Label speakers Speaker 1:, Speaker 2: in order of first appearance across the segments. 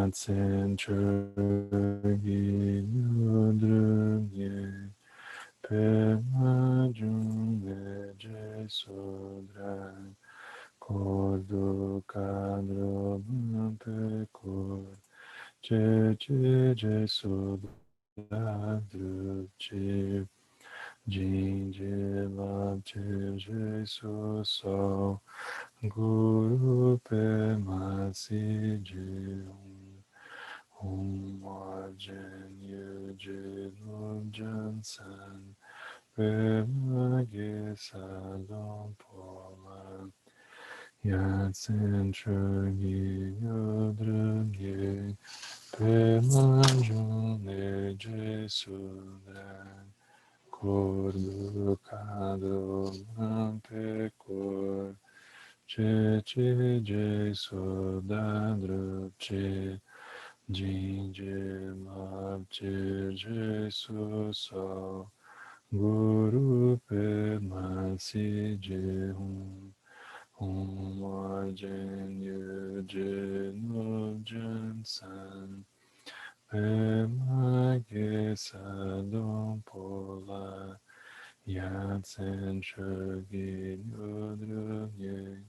Speaker 1: Yatsen Chogi Nyodrunye Pema June Jesodran Kordo Kadro Pekor Che Jesodadruchi Jinje Labche Jesuso Guru Pema Sije Om Arjen Yujin Ujjan San Pema Gesalom Pola Yatsen Chogi Yodrum Ye Pema June Jesudran Kordu Kadro Mampekor Che Jesudadrup Che Jinje Mabche Jesuso Guru Pema Sije Om Arjen Yujin Ujjan San Pema Gesadom Pola Yatsen Chogi Nyodrunye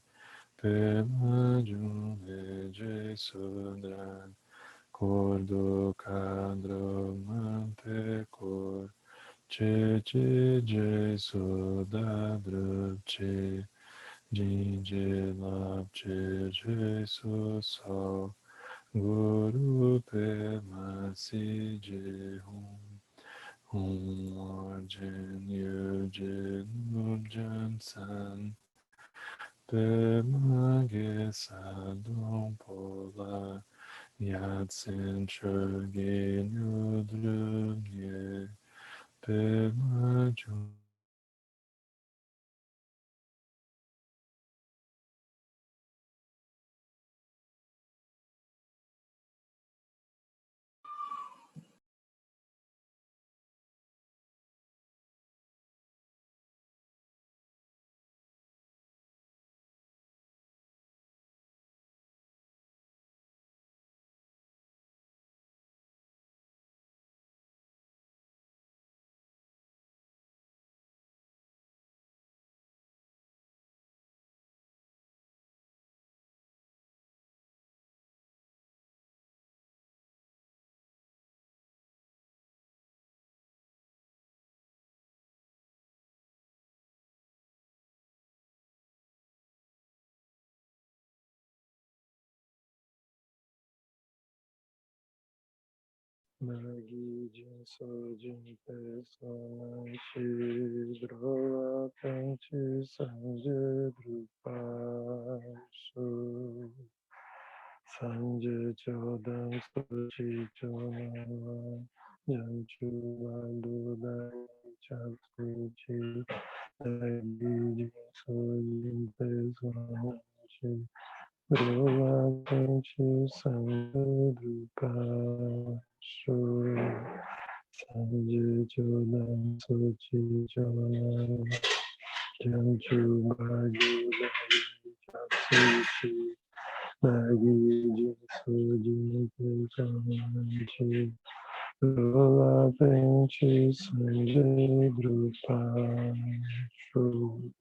Speaker 1: Pema June Jesudran Kordo Kadro Mampekor Che Jesudadruche Jinje Labche Jesuso Guru Pema Sije Om Arjen Yujin Ujjan San Pema Gesadom Pola Yatsen Chogi Nyodrunye Pema June Nagi Jinso Jinpe Sonan Shidra Penchi Sanje Drupa Su Sanje Chodan Sochi Chonan Yanchu Valudan Chatsuchi Nagi Jinso Jinpe Sonan Shidra Penchi Sanje Drupa Su Sanje Chodan Sochi Chonan Janchu Bagi Chatsuchi Nagi Jinsu Jinpe Chanchi Lola Penchi Sanje Drupa Shu.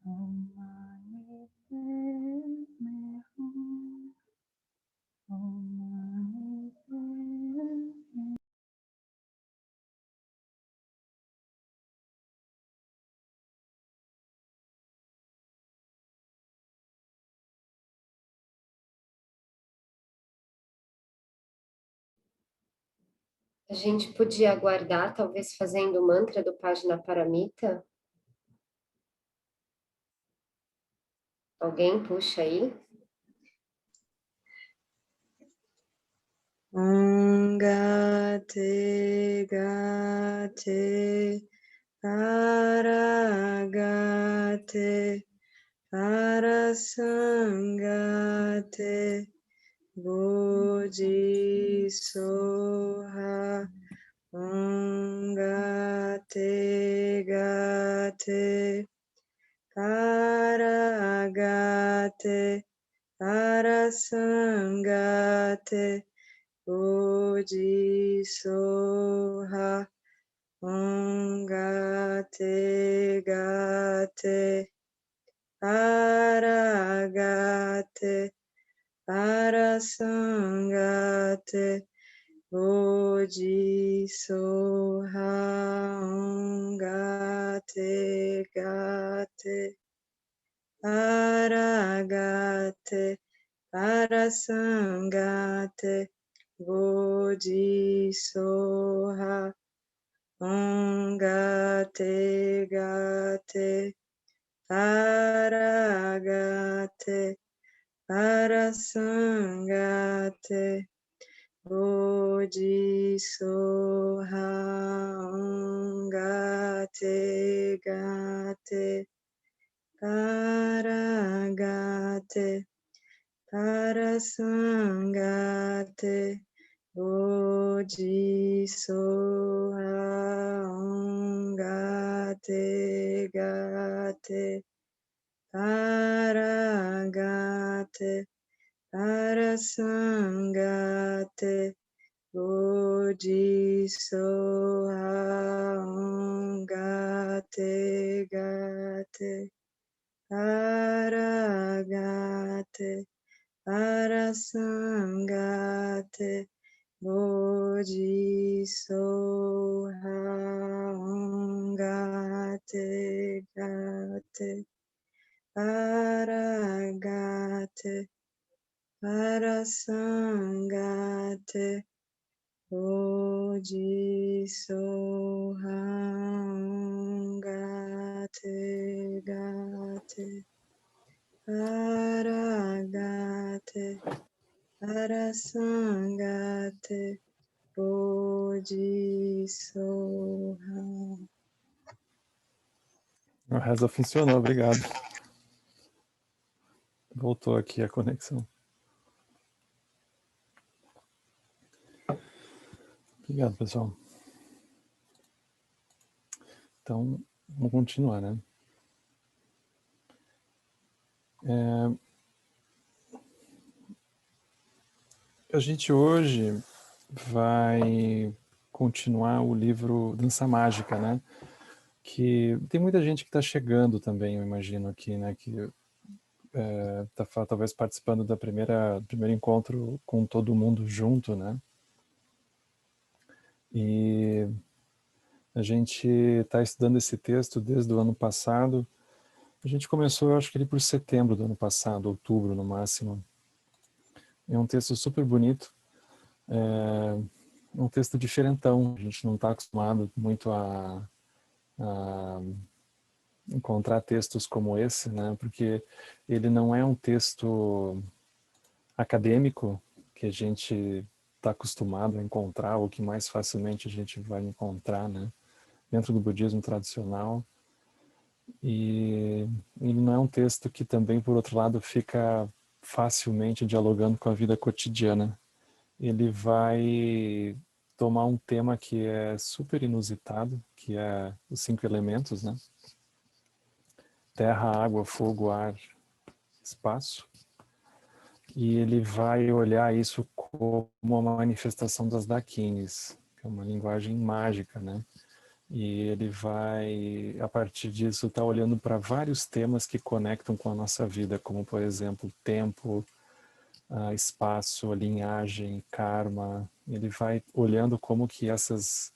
Speaker 2: Om Mani Padme Hum. Om Mani Padme.
Speaker 3: A gente podia aguardar, talvez fazendo o mantra do Página Paramita? Alguém puxa aí?
Speaker 4: Gate
Speaker 2: Paragate, Parasangate, Bodhisoha, Ongate Gate, Paragate, Parasangate, Bodhisoha, Ongate Gate, Paragate, Parasangate, Bodhisoha, Ongate Gate, Paragate, Parasangate, Bodhisoha, Ongate Gate, Paragate, Parasangate, Bodhisoha, Ongate Gate, Paragate, Parasangate, Bodhisoha, Ongate Gate, Paragate, Parasangate, Bodhisoha, Ongate Gate, Paragate, Parasangate, Bodhisoha, Ongate Gate, Paragate, Parasangate, Bodhisoha, Ongate Gate, Paragate, Parasangate, Bodhisoha.
Speaker 1: A reza funcionou, obrigado. Voltou aqui a conexão. Obrigado, pessoal. Então, vamos continuar, né? A gente hoje vai continuar o livro Dança Mágica, né? Que tem muita gente que está chegando também, eu imagino aqui, né? Que está talvez participando do primeiro encontro com todo mundo junto, né? E a gente está estudando esse texto desde o ano passado. A gente começou, eu acho que ele por setembro do ano passado, outubro no máximo. É um texto super bonito, é um texto diferentão. A gente não está acostumado muito a encontrar textos como esse, né? Porque ele não é um texto acadêmico que a gente está acostumado a encontrar, ou que mais facilmente a gente vai encontrar, né? Dentro do budismo tradicional. E ele não é um texto que também, por outro lado, fica facilmente dialogando com a vida cotidiana. Ele vai tomar um tema que é super inusitado, que é os 5 elementos, né? Terra, água, fogo, ar, espaço. E ele vai olhar isso como uma manifestação das Dakinis, que é uma linguagem mágica, né? E ele vai, a partir disso, estar olhando para vários temas que conectam com a nossa vida, como, por exemplo, tempo, espaço, linhagem, karma. Ele vai olhando como que essas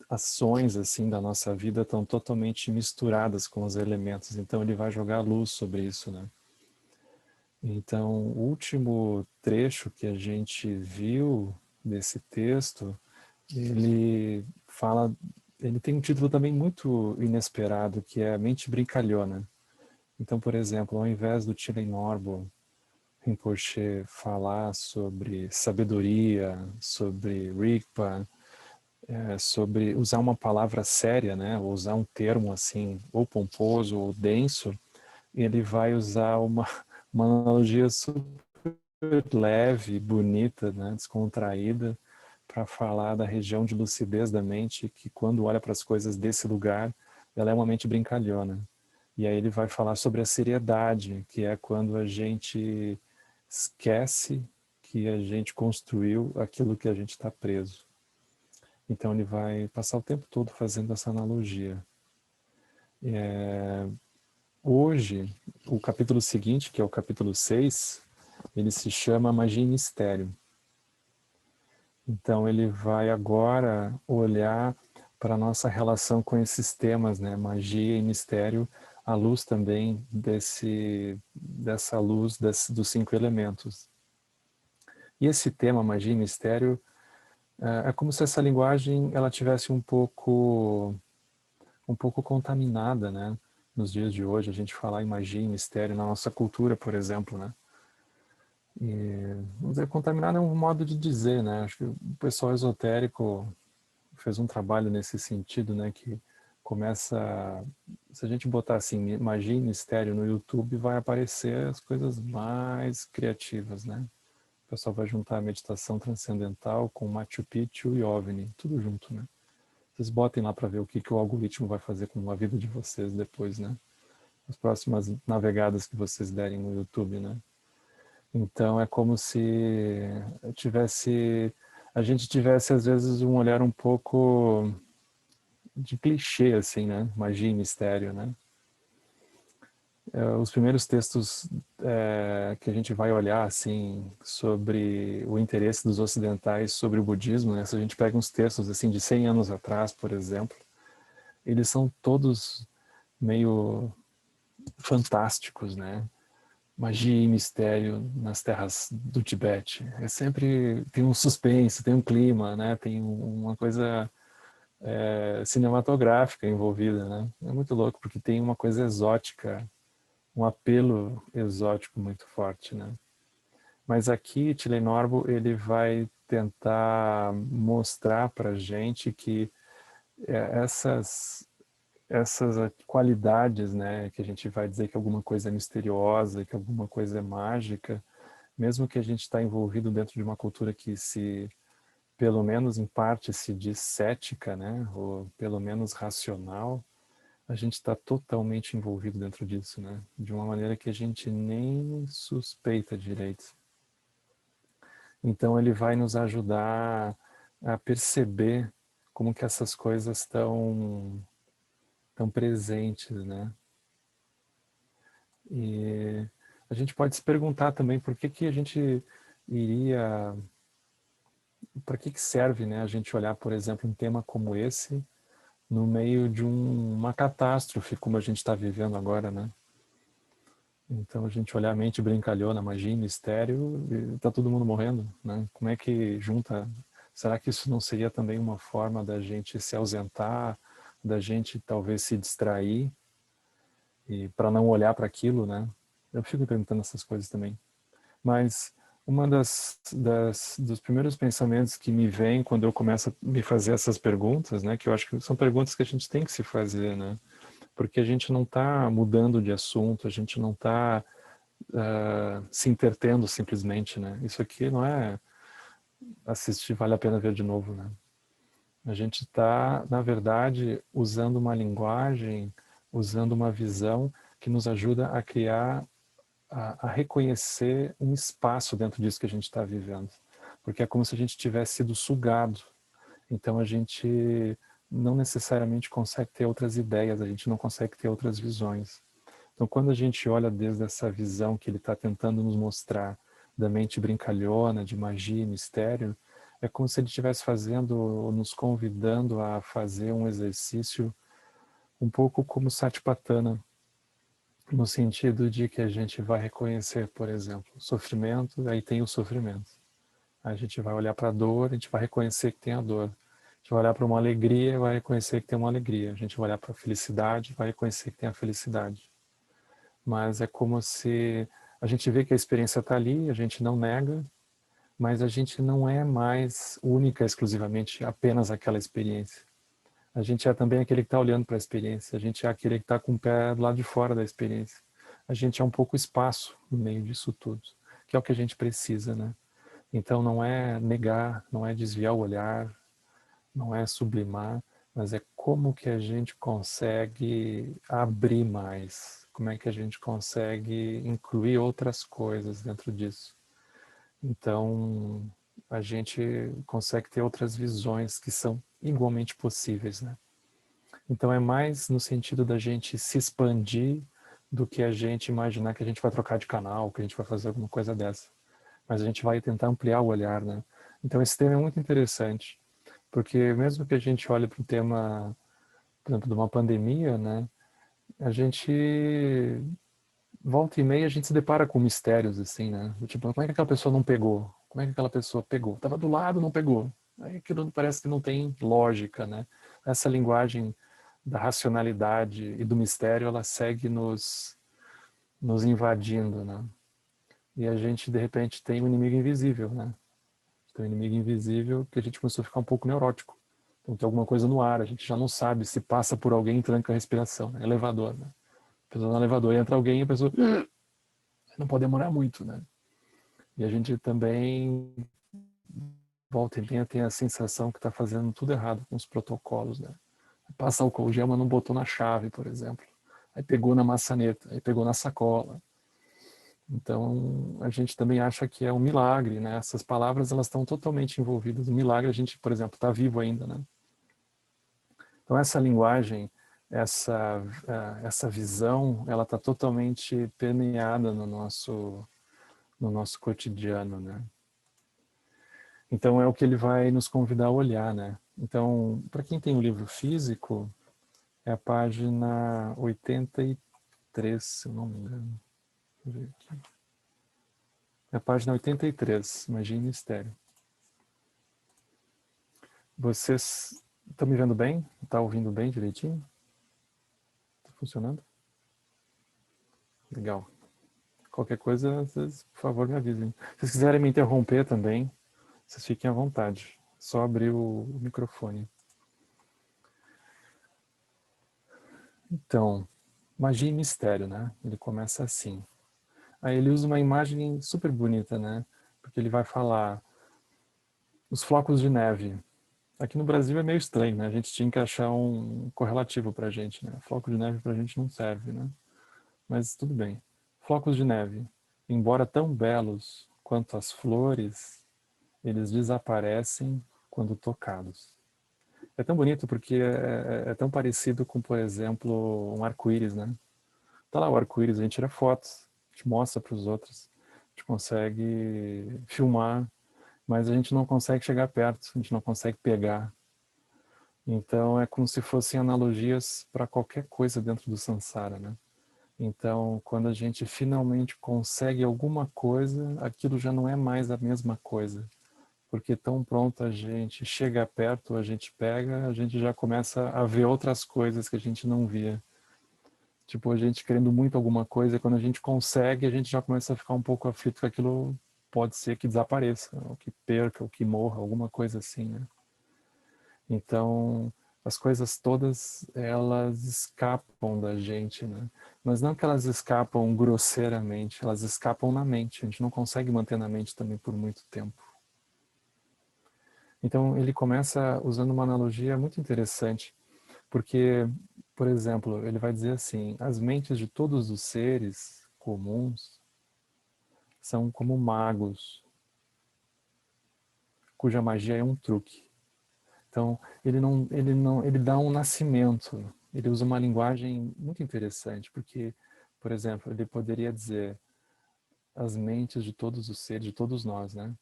Speaker 1: ações assim da nossa vida estão totalmente misturadas com os elementos. Então ele vai jogar luz sobre isso, né? Então, o último trecho que a gente viu desse texto, ele fala, ele tem um título também muito inesperado, que é Mente Brincalhona. Então, por exemplo, ao invés do Chilen Norbo Rinpoche falar sobre sabedoria, sobre Rigpa, sobre usar uma palavra séria, né? Ou usar um termo assim, ou pomposo ou denso, ele vai usar uma analogia super leve, bonita, né? Descontraída, para falar da região de lucidez da mente, que quando olha para as coisas desse lugar, ela é uma mente brincalhona. E aí ele vai falar sobre a seriedade, que é quando a gente esquece que a gente construiu aquilo que a gente está preso. Então ele vai passar o tempo todo fazendo essa analogia. Hoje, o capítulo seguinte, que é o capítulo 6, ele se chama Magia e Mistério. Então ele vai agora olhar para a nossa relação com esses temas, né? Magia e mistério, à luz também dessa luz dos 5 elementos. E esse tema, magia e mistério, é como se essa linguagem ela tivesse um pouco contaminada, né? Nos dias de hoje, a gente falar em magia e mistério na nossa cultura, por exemplo, né? E, vamos dizer, contaminada é um modo de dizer, né? Acho que o pessoal esotérico fez um trabalho nesse sentido, né? Que começa, se a gente botar assim, magia e mistério no YouTube, vai aparecer as coisas mais criativas, né? O pessoal vai juntar a meditação transcendental com Machu Picchu e OVNI, tudo junto, né? Vocês botem lá para ver o que o algoritmo vai fazer com a vida de vocês depois, né? As próximas navegadas que vocês derem no YouTube, né? Então é como se a gente tivesse às vezes um olhar um pouco de clichê, assim, né? Magia e mistério, né? Os primeiros textos que a gente vai olhar, assim, sobre o interesse dos ocidentais sobre o budismo, né? Se a gente pega uns textos, assim, de 100 anos atrás, por exemplo, eles são todos meio fantásticos, né? Magia e mistério nas terras do Tibete. É sempre, tem um suspense, tem um clima, né? Tem uma coisa cinematográfica envolvida, né? É muito louco, porque tem uma coisa exótica, um apelo exótico muito forte, né? Mas aqui, Tilly Norbo, ele vai tentar mostrar para gente que essas qualidades, né, que a gente vai dizer que alguma coisa é misteriosa, que alguma coisa é mágica, mesmo que a gente está envolvido dentro de uma cultura que pelo menos em parte, se diz cética, né, ou pelo menos racional, a gente está totalmente envolvido dentro disso, né, de uma maneira que a gente nem suspeita direito. Então ele vai nos ajudar a perceber como que essas coisas estão tão presentes, né? E a gente pode se perguntar também por que a gente iria, para que serve, né, a gente olhar, por exemplo, um tema como esse no meio de uma catástrofe como a gente está vivendo agora, né? Então a gente olhar a mente brincalhona, magia, mistério, e tá todo mundo morrendo, né? Como é que junta? Será que isso não seria também uma forma da gente se ausentar, da gente talvez se distrair e para não olhar para aquilo, né? Eu fico me perguntando essas coisas também. Mas uma dos primeiros pensamentos que me vem quando eu começo a me fazer essas perguntas, né, que eu acho que são perguntas que a gente tem que se fazer, né, porque a gente não está mudando de assunto, a gente não está se intertendo simplesmente, né. Isso aqui não é assistir, vale a pena ver de novo, né. A gente está, na verdade, usando uma linguagem, usando uma visão que nos ajuda a criar a reconhecer um espaço dentro disso que a gente está vivendo. Porque é como se a gente tivesse sido sugado. Então a gente não necessariamente consegue ter outras ideias, a gente não consegue ter outras visões. Então quando a gente olha desde essa visão que ele está tentando nos mostrar, da mente brincalhona, de magia e mistério, é como se ele estivesse fazendo, nos convidando a fazer um exercício um pouco como Satipatthana, no sentido de que a gente vai reconhecer, por exemplo, o sofrimento, aí tem o sofrimento. A gente vai olhar para a dor, a gente vai reconhecer que tem a dor. A gente vai olhar para uma alegria, vai reconhecer que tem uma alegria. A gente vai olhar para a felicidade, vai reconhecer que tem a felicidade. Mas é como se a gente vê que a experiência está ali, a gente não nega, mas a gente não é mais única, exclusivamente, apenas aquela experiência. A gente é também aquele que está olhando para a experiência, a gente é aquele que está com o pé do lado de fora da experiência. A gente é um pouco espaço no meio disso tudo, que é o que a gente precisa, né? Então não é negar, não é desviar o olhar, não é sublimar, mas é como que a gente consegue abrir mais, como é que a gente consegue incluir outras coisas dentro disso. Então, a gente consegue ter outras visões que são igualmente possíveis, né? Então, é mais no sentido da gente se expandir do que a gente imaginar que a gente vai trocar de canal, que a gente vai fazer alguma coisa dessa. Mas a gente vai tentar ampliar o olhar, né? Então, esse tema é muito interessante, porque mesmo que a gente olhe para o tema, por exemplo, de uma pandemia, né? A gente volta e meia a gente se depara com mistérios, assim, né? Tipo, como é que aquela pessoa não pegou? Como é que aquela pessoa pegou? Tava do lado, não pegou. Aí aquilo parece que não tem lógica, né? Essa linguagem da racionalidade e do mistério, ela segue nos invadindo, né? E a gente, de repente, tem um inimigo invisível, né? Tem um inimigo invisível que a gente começou a ficar um pouco neurótico. Então tem alguma coisa no ar, a gente já não sabe se passa por alguém e tranca a respiração, né? Elevador, né? A pessoa no elevador, entra alguém e a pessoa não pode demorar muito, né? E a gente também volta e meia tem a sensação que está fazendo tudo errado com os protocolos, né? Passa álcool gel, mas não botou na chave, por exemplo. Aí pegou na maçaneta, aí pegou na sacola. Então, a gente também acha que é um milagre, né? Essas palavras, elas estão totalmente envolvidas. O milagre, a gente, por exemplo, está vivo ainda, né? Então, essa linguagem, essa visão, ela está totalmente permeada no nosso cotidiano, né? Então é o que ele vai nos convidar a olhar, né? Então, para quem tem o livro físico, é a página 83, se eu não me engano. Deixa eu ver aqui. É a página 83, Magia e Mistério. Vocês estão me vendo bem? Está ouvindo bem direitinho? Está funcionando? Legal. Qualquer coisa, vocês, por favor, me avisem. Se vocês quiserem me interromper também, vocês fiquem à vontade. Só abrir o microfone. Então, magia e mistério, né? Ele começa assim. Aí ele usa uma imagem super bonita, né? Porque ele vai falar os flocos de neve. Aqui no Brasil é meio estranho, né? A gente tinha que achar um correlativo pra gente, né? Floco de neve pra gente não serve, né? Mas tudo bem. Flocos de neve, embora tão belos quanto as flores, eles desaparecem quando tocados. É tão bonito porque é tão parecido com, por exemplo, um arco-íris, né? Tá lá o arco-íris, a gente tira fotos, a gente mostra para os outros, a gente consegue filmar, mas a gente não consegue chegar perto, a gente não consegue pegar. Então é como se fossem analogias para qualquer coisa dentro do samsara, né? Então, quando a gente finalmente consegue alguma coisa, aquilo já não é mais a mesma coisa. Porque tão pronto a gente chega perto, a gente pega, a gente já começa a ver outras coisas que a gente não via. Tipo, a gente querendo muito alguma coisa, e quando a gente consegue, a gente já começa a ficar um pouco aflito que aquilo pode ser que desapareça, ou que perca, ou que morra, alguma coisa assim, né? Então, as coisas todas, elas escapam da gente, né? Mas não que elas escapam grosseiramente, elas escapam na mente. A gente não consegue manter na mente também por muito tempo. Então, ele começa usando uma analogia muito interessante, porque, por exemplo, ele vai dizer assim, as mentes de todos os seres comuns são como magos, cuja magia é um truque. Então, ele dá um nascimento, ele usa uma linguagem muito interessante, porque, por exemplo, ele poderia dizer as mentes de todos os seres, de todos nós, né?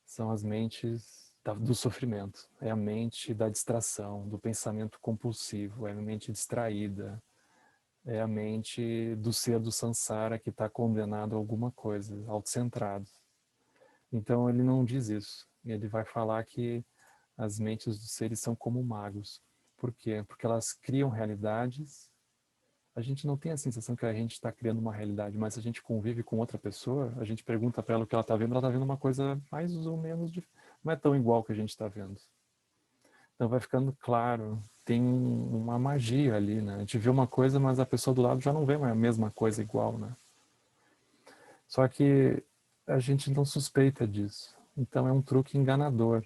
Speaker 1: São as mentes do sofrimento, é a mente da distração, do pensamento compulsivo, é a mente distraída, é a mente do ser do samsara que está condenado a alguma coisa, autocentrado. Então ele não diz isso, ele vai falar que as mentes dos seres são como magos. Por quê? Porque elas criam realidades a gente não tem a sensação que a gente está criando uma realidade, mas a gente convive com outra pessoa, a gente pergunta para ela o que ela está vendo uma coisa mais ou menos, não é tão igual que a gente está vendo. Então vai ficando claro, tem uma magia ali, né? A gente vê uma coisa, mas a pessoa do lado já não vê mais a mesma coisa igual, né? Só que a gente não suspeita disso. Então é um truque enganador.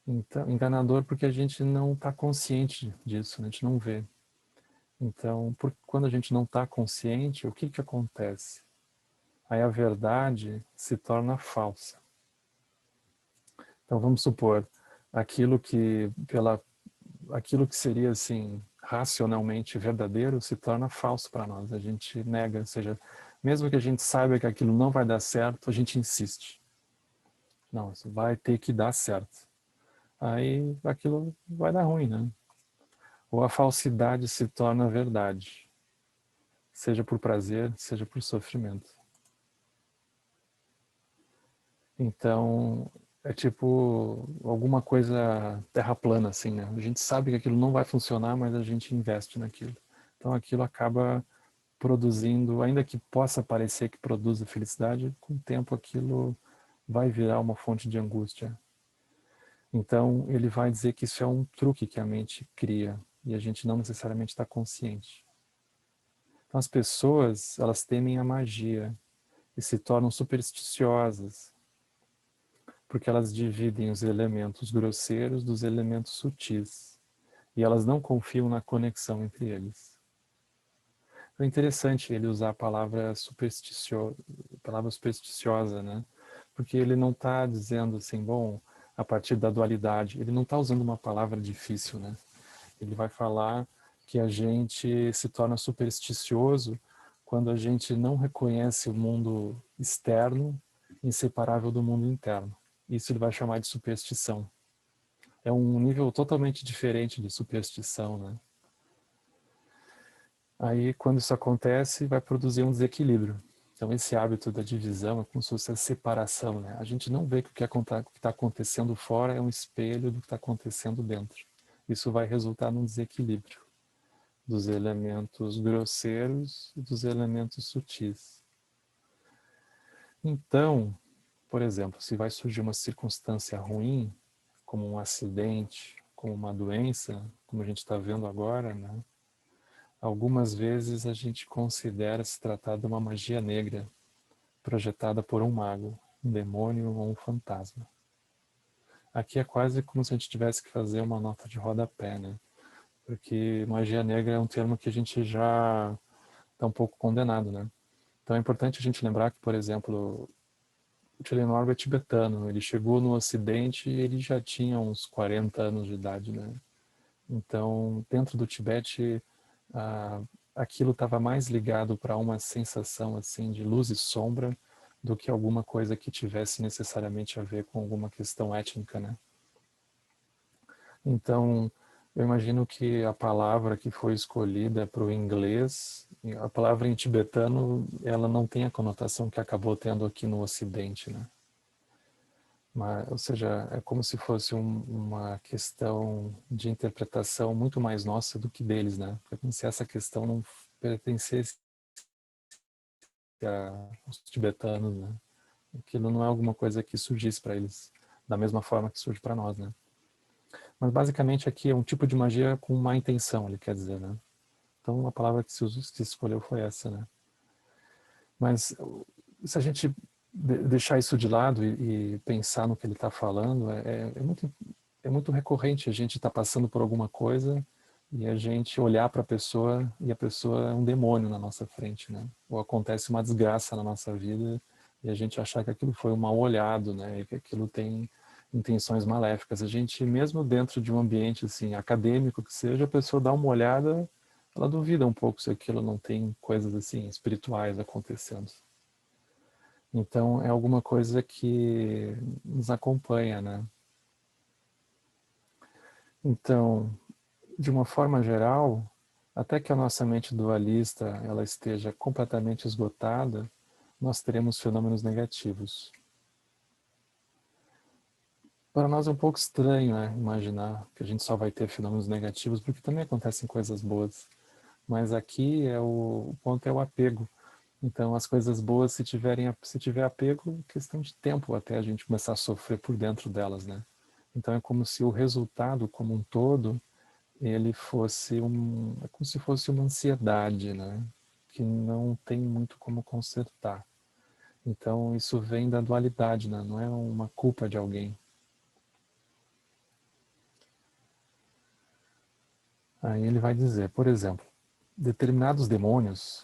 Speaker 1: Então, enganador porque a gente não está consciente disso, né? A gente não vê. Então, quando a gente não está consciente, o que que acontece? Aí a verdade se torna falsa. Então vamos supor, aquilo que seria assim racionalmente verdadeiro se torna falso para nós. A gente nega, ou seja, mesmo que a gente saiba que aquilo não vai dar certo, a gente insiste. Não, isso vai ter que dar certo. Aí aquilo vai dar ruim, né? Ou a falsidade se torna verdade, seja por prazer, seja por sofrimento. Então, é tipo alguma coisa terra plana, assim, né? A gente sabe que aquilo não vai funcionar, mas a gente investe naquilo. Então aquilo acaba produzindo, ainda que possa parecer que produza felicidade, com o tempo aquilo vai virar uma fonte de angústia. Então ele vai dizer que isso é um truque que a mente cria e a gente não necessariamente está consciente. Então as pessoas, elas temem a magia e se tornam supersticiosas, porque elas dividem os elementos grosseiros dos elementos sutis e elas não confiam na conexão entre eles. É interessante ele usar a palavra supersticiosa, né? Porque ele não está dizendo assim, bom, a partir da dualidade, ele não está usando uma palavra difícil, né? Ele vai falar que a gente se torna supersticioso quando a gente não reconhece o mundo externo inseparável do mundo interno. Isso ele vai chamar de superstição. É um nível totalmente diferente de superstição, né? Aí, quando isso acontece, vai produzir um desequilíbrio. Então, esse hábito da divisão é como se fosse a separação, né? A gente não vê que o que está acontecendo fora é um espelho do que está acontecendo dentro. Isso vai resultar num desequilíbrio dos elementos grosseiros e dos elementos sutis. Então, por exemplo, se vai surgir uma circunstância ruim, como um acidente, como uma doença, como a gente está vendo agora, né? Algumas vezes a gente considera se tratar de uma magia negra, projetada por um mago, um demônio ou um fantasma. Aqui é quase como se a gente tivesse que fazer uma nota de rodapé, né? Porque magia negra é um termo que a gente já está um pouco condenado, né? Então é importante a gente lembrar que, por exemplo, o Tilenor é tibetano, ele chegou no Ocidente e ele já tinha uns 40 anos de idade, né? Então, dentro do Tibete, aquilo estava mais ligado para uma sensação assim de luz e sombra do que alguma coisa que tivesse necessariamente a ver com alguma questão étnica, né? Então, eu imagino que a palavra que foi escolhida para o inglês, a palavra em tibetano, ela não tem a conotação que acabou tendo aqui no Ocidente, né? Mas, ou seja, é como se fosse uma questão de interpretação muito mais nossa do que deles, né? É como se essa questão não pertencesse aos tibetanos, né? Aquilo não é alguma coisa que surgisse para eles da mesma forma que surge para nós, né? Mas basicamente aqui é um tipo de magia com má intenção, ele quer dizer, né? Então a palavra que se escolheu foi essa, né? Mas se a gente deixar isso de lado e pensar no que ele está falando, é muito recorrente a gente estar passando por alguma coisa e a gente olhar para a pessoa e a pessoa é um demônio na nossa frente, né? Ou acontece uma desgraça na nossa vida e a gente achar que aquilo foi um mal olhado, né? E que aquilo tem intenções maléficas. A gente, mesmo dentro de um ambiente assim acadêmico que seja, a pessoa dá uma olhada, ela duvida um pouco se aquilo não tem coisas assim espirituais acontecendo. Então é alguma coisa que nos acompanha, né? Então, de uma forma geral, até que a nossa mente dualista ela esteja completamente esgotada, nós teremos fenômenos negativos. Para nós é um pouco estranho, né, imaginar que a gente só vai ter fenômenos negativos, porque também acontecem coisas boas. Mas aqui o ponto é o apego. Então, as coisas boas, se tiver apego, é questão de tempo até a gente começar a sofrer por dentro delas, né? Então, é como se o resultado como um todo, ele fosse é como se fosse uma ansiedade, né? Que não tem muito como consertar. Então, isso vem da dualidade, né? Não é uma culpa de alguém. Aí ele vai dizer, por exemplo, determinados demônios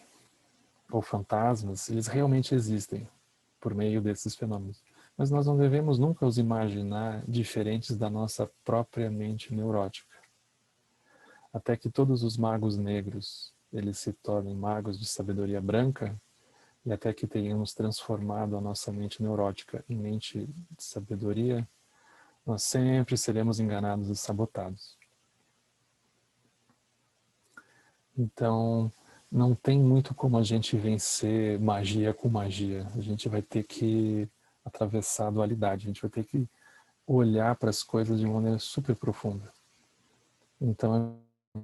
Speaker 1: ou fantasmas, eles realmente existem por meio desses fenômenos. Mas nós não devemos nunca os imaginar diferentes da nossa própria mente neurótica. Até que todos os magos negros, eles se tornem magos de sabedoria branca, e até que tenhamos transformado a nossa mente neurótica em mente de sabedoria, nós sempre seremos enganados e sabotados. Então, não tem muito como a gente vencer magia com magia. A gente vai ter que atravessar a dualidade, a gente vai ter que olhar para as coisas de maneira super profunda. Então, é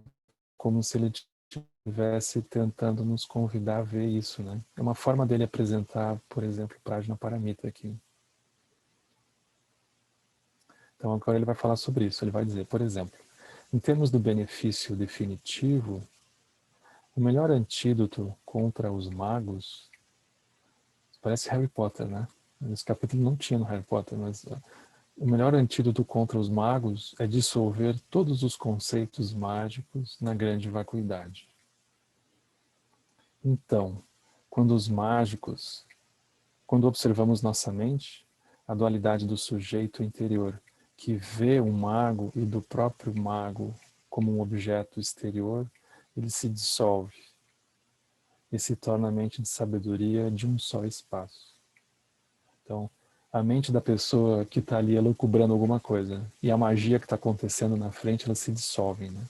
Speaker 1: como se ele estivesse tentando nos convidar a ver isso, né? É uma forma dele apresentar, por exemplo, Prajnaparamita aqui. Então, agora ele vai falar sobre isso. Ele vai dizer, por exemplo, em termos do benefício definitivo, o melhor antídoto contra os magos, parece Harry Potter, né? Esse capítulo não tinha no Harry Potter, mas o melhor antídoto contra os magos é dissolver todos os conceitos mágicos na grande vacuidade. Então, quando observamos nossa mente, a dualidade do sujeito interior, que vê o mago e do próprio mago como um objeto exterior, ele se dissolve e se torna a mente de sabedoria de um só espaço. Então, a mente da pessoa que está ali elucubrando alguma coisa e a magia que está acontecendo na frente, elas se dissolvem, né?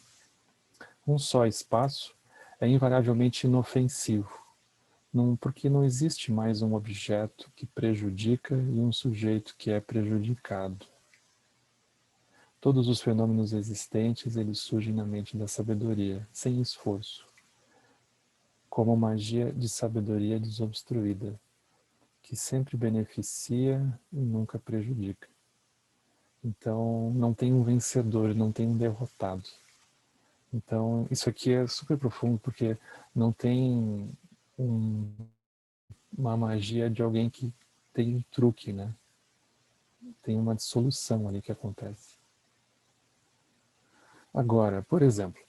Speaker 1: Um só espaço é invariavelmente inofensivo, porque não existe mais um objeto que prejudica e um sujeito que é prejudicado. Todos os fenômenos existentes, eles surgem na mente da sabedoria, sem esforço, como magia de sabedoria desobstruída, que sempre beneficia e nunca prejudica. Então, não tem um vencedor, não tem um derrotado. Então, isso aqui é super profundo, porque não tem uma magia de alguém que tem um truque, né? Tem uma dissolução ali que acontece. Agora, por exemplo,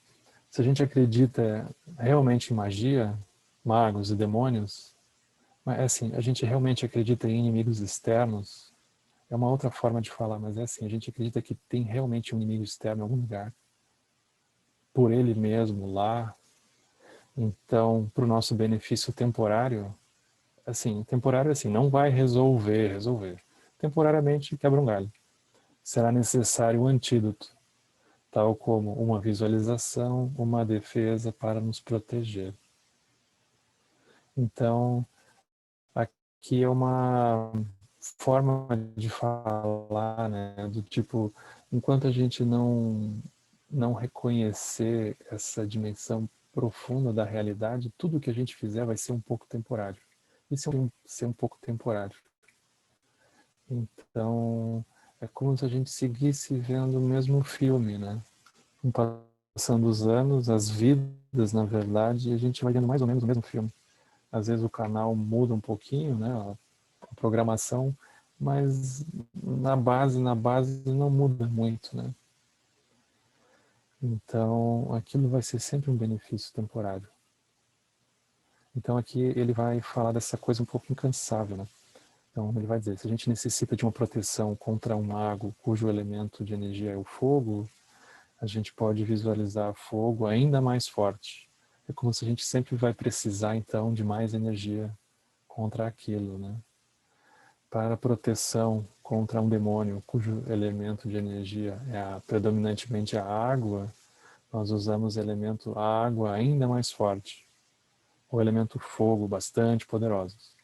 Speaker 1: se a gente acredita realmente em magia, magos e demônios, mas assim, a gente realmente acredita em inimigos externos, é uma outra forma de falar, mas é assim, a gente acredita que tem realmente um inimigo externo em algum lugar, por ele mesmo lá. Então, para o nosso benefício temporário, assim, não vai resolver. Temporariamente quebra um galho. Será necessário um antídoto, tal como uma visualização, uma defesa para nos proteger. Então, aqui é uma forma de falar, né, do tipo, enquanto a gente não reconhecer essa dimensão profunda da realidade, tudo que a gente fizer vai ser um pouco temporário. Isso é ser um pouco temporário. Então, é como se a gente seguisse vendo o mesmo filme, né? Passando os anos, as vidas, na verdade, e a gente vai vendo mais ou menos o mesmo filme. Às vezes o canal muda um pouquinho, né? A programação, mas na base não muda muito, né? Então, aquilo vai ser sempre um benefício temporário. Então, aqui ele vai falar dessa coisa um pouco incansável, né? Então, ele vai dizer, se a gente necessita de uma proteção contra um mago cujo elemento de energia é o fogo, a gente pode visualizar fogo ainda mais forte. É como se a gente sempre vai precisar, então, de mais energia contra aquilo, né? Para proteção contra um demônio cujo elemento de energia é predominantemente a água, nós usamos o elemento água ainda mais forte, o elemento fogo bastante poderosos.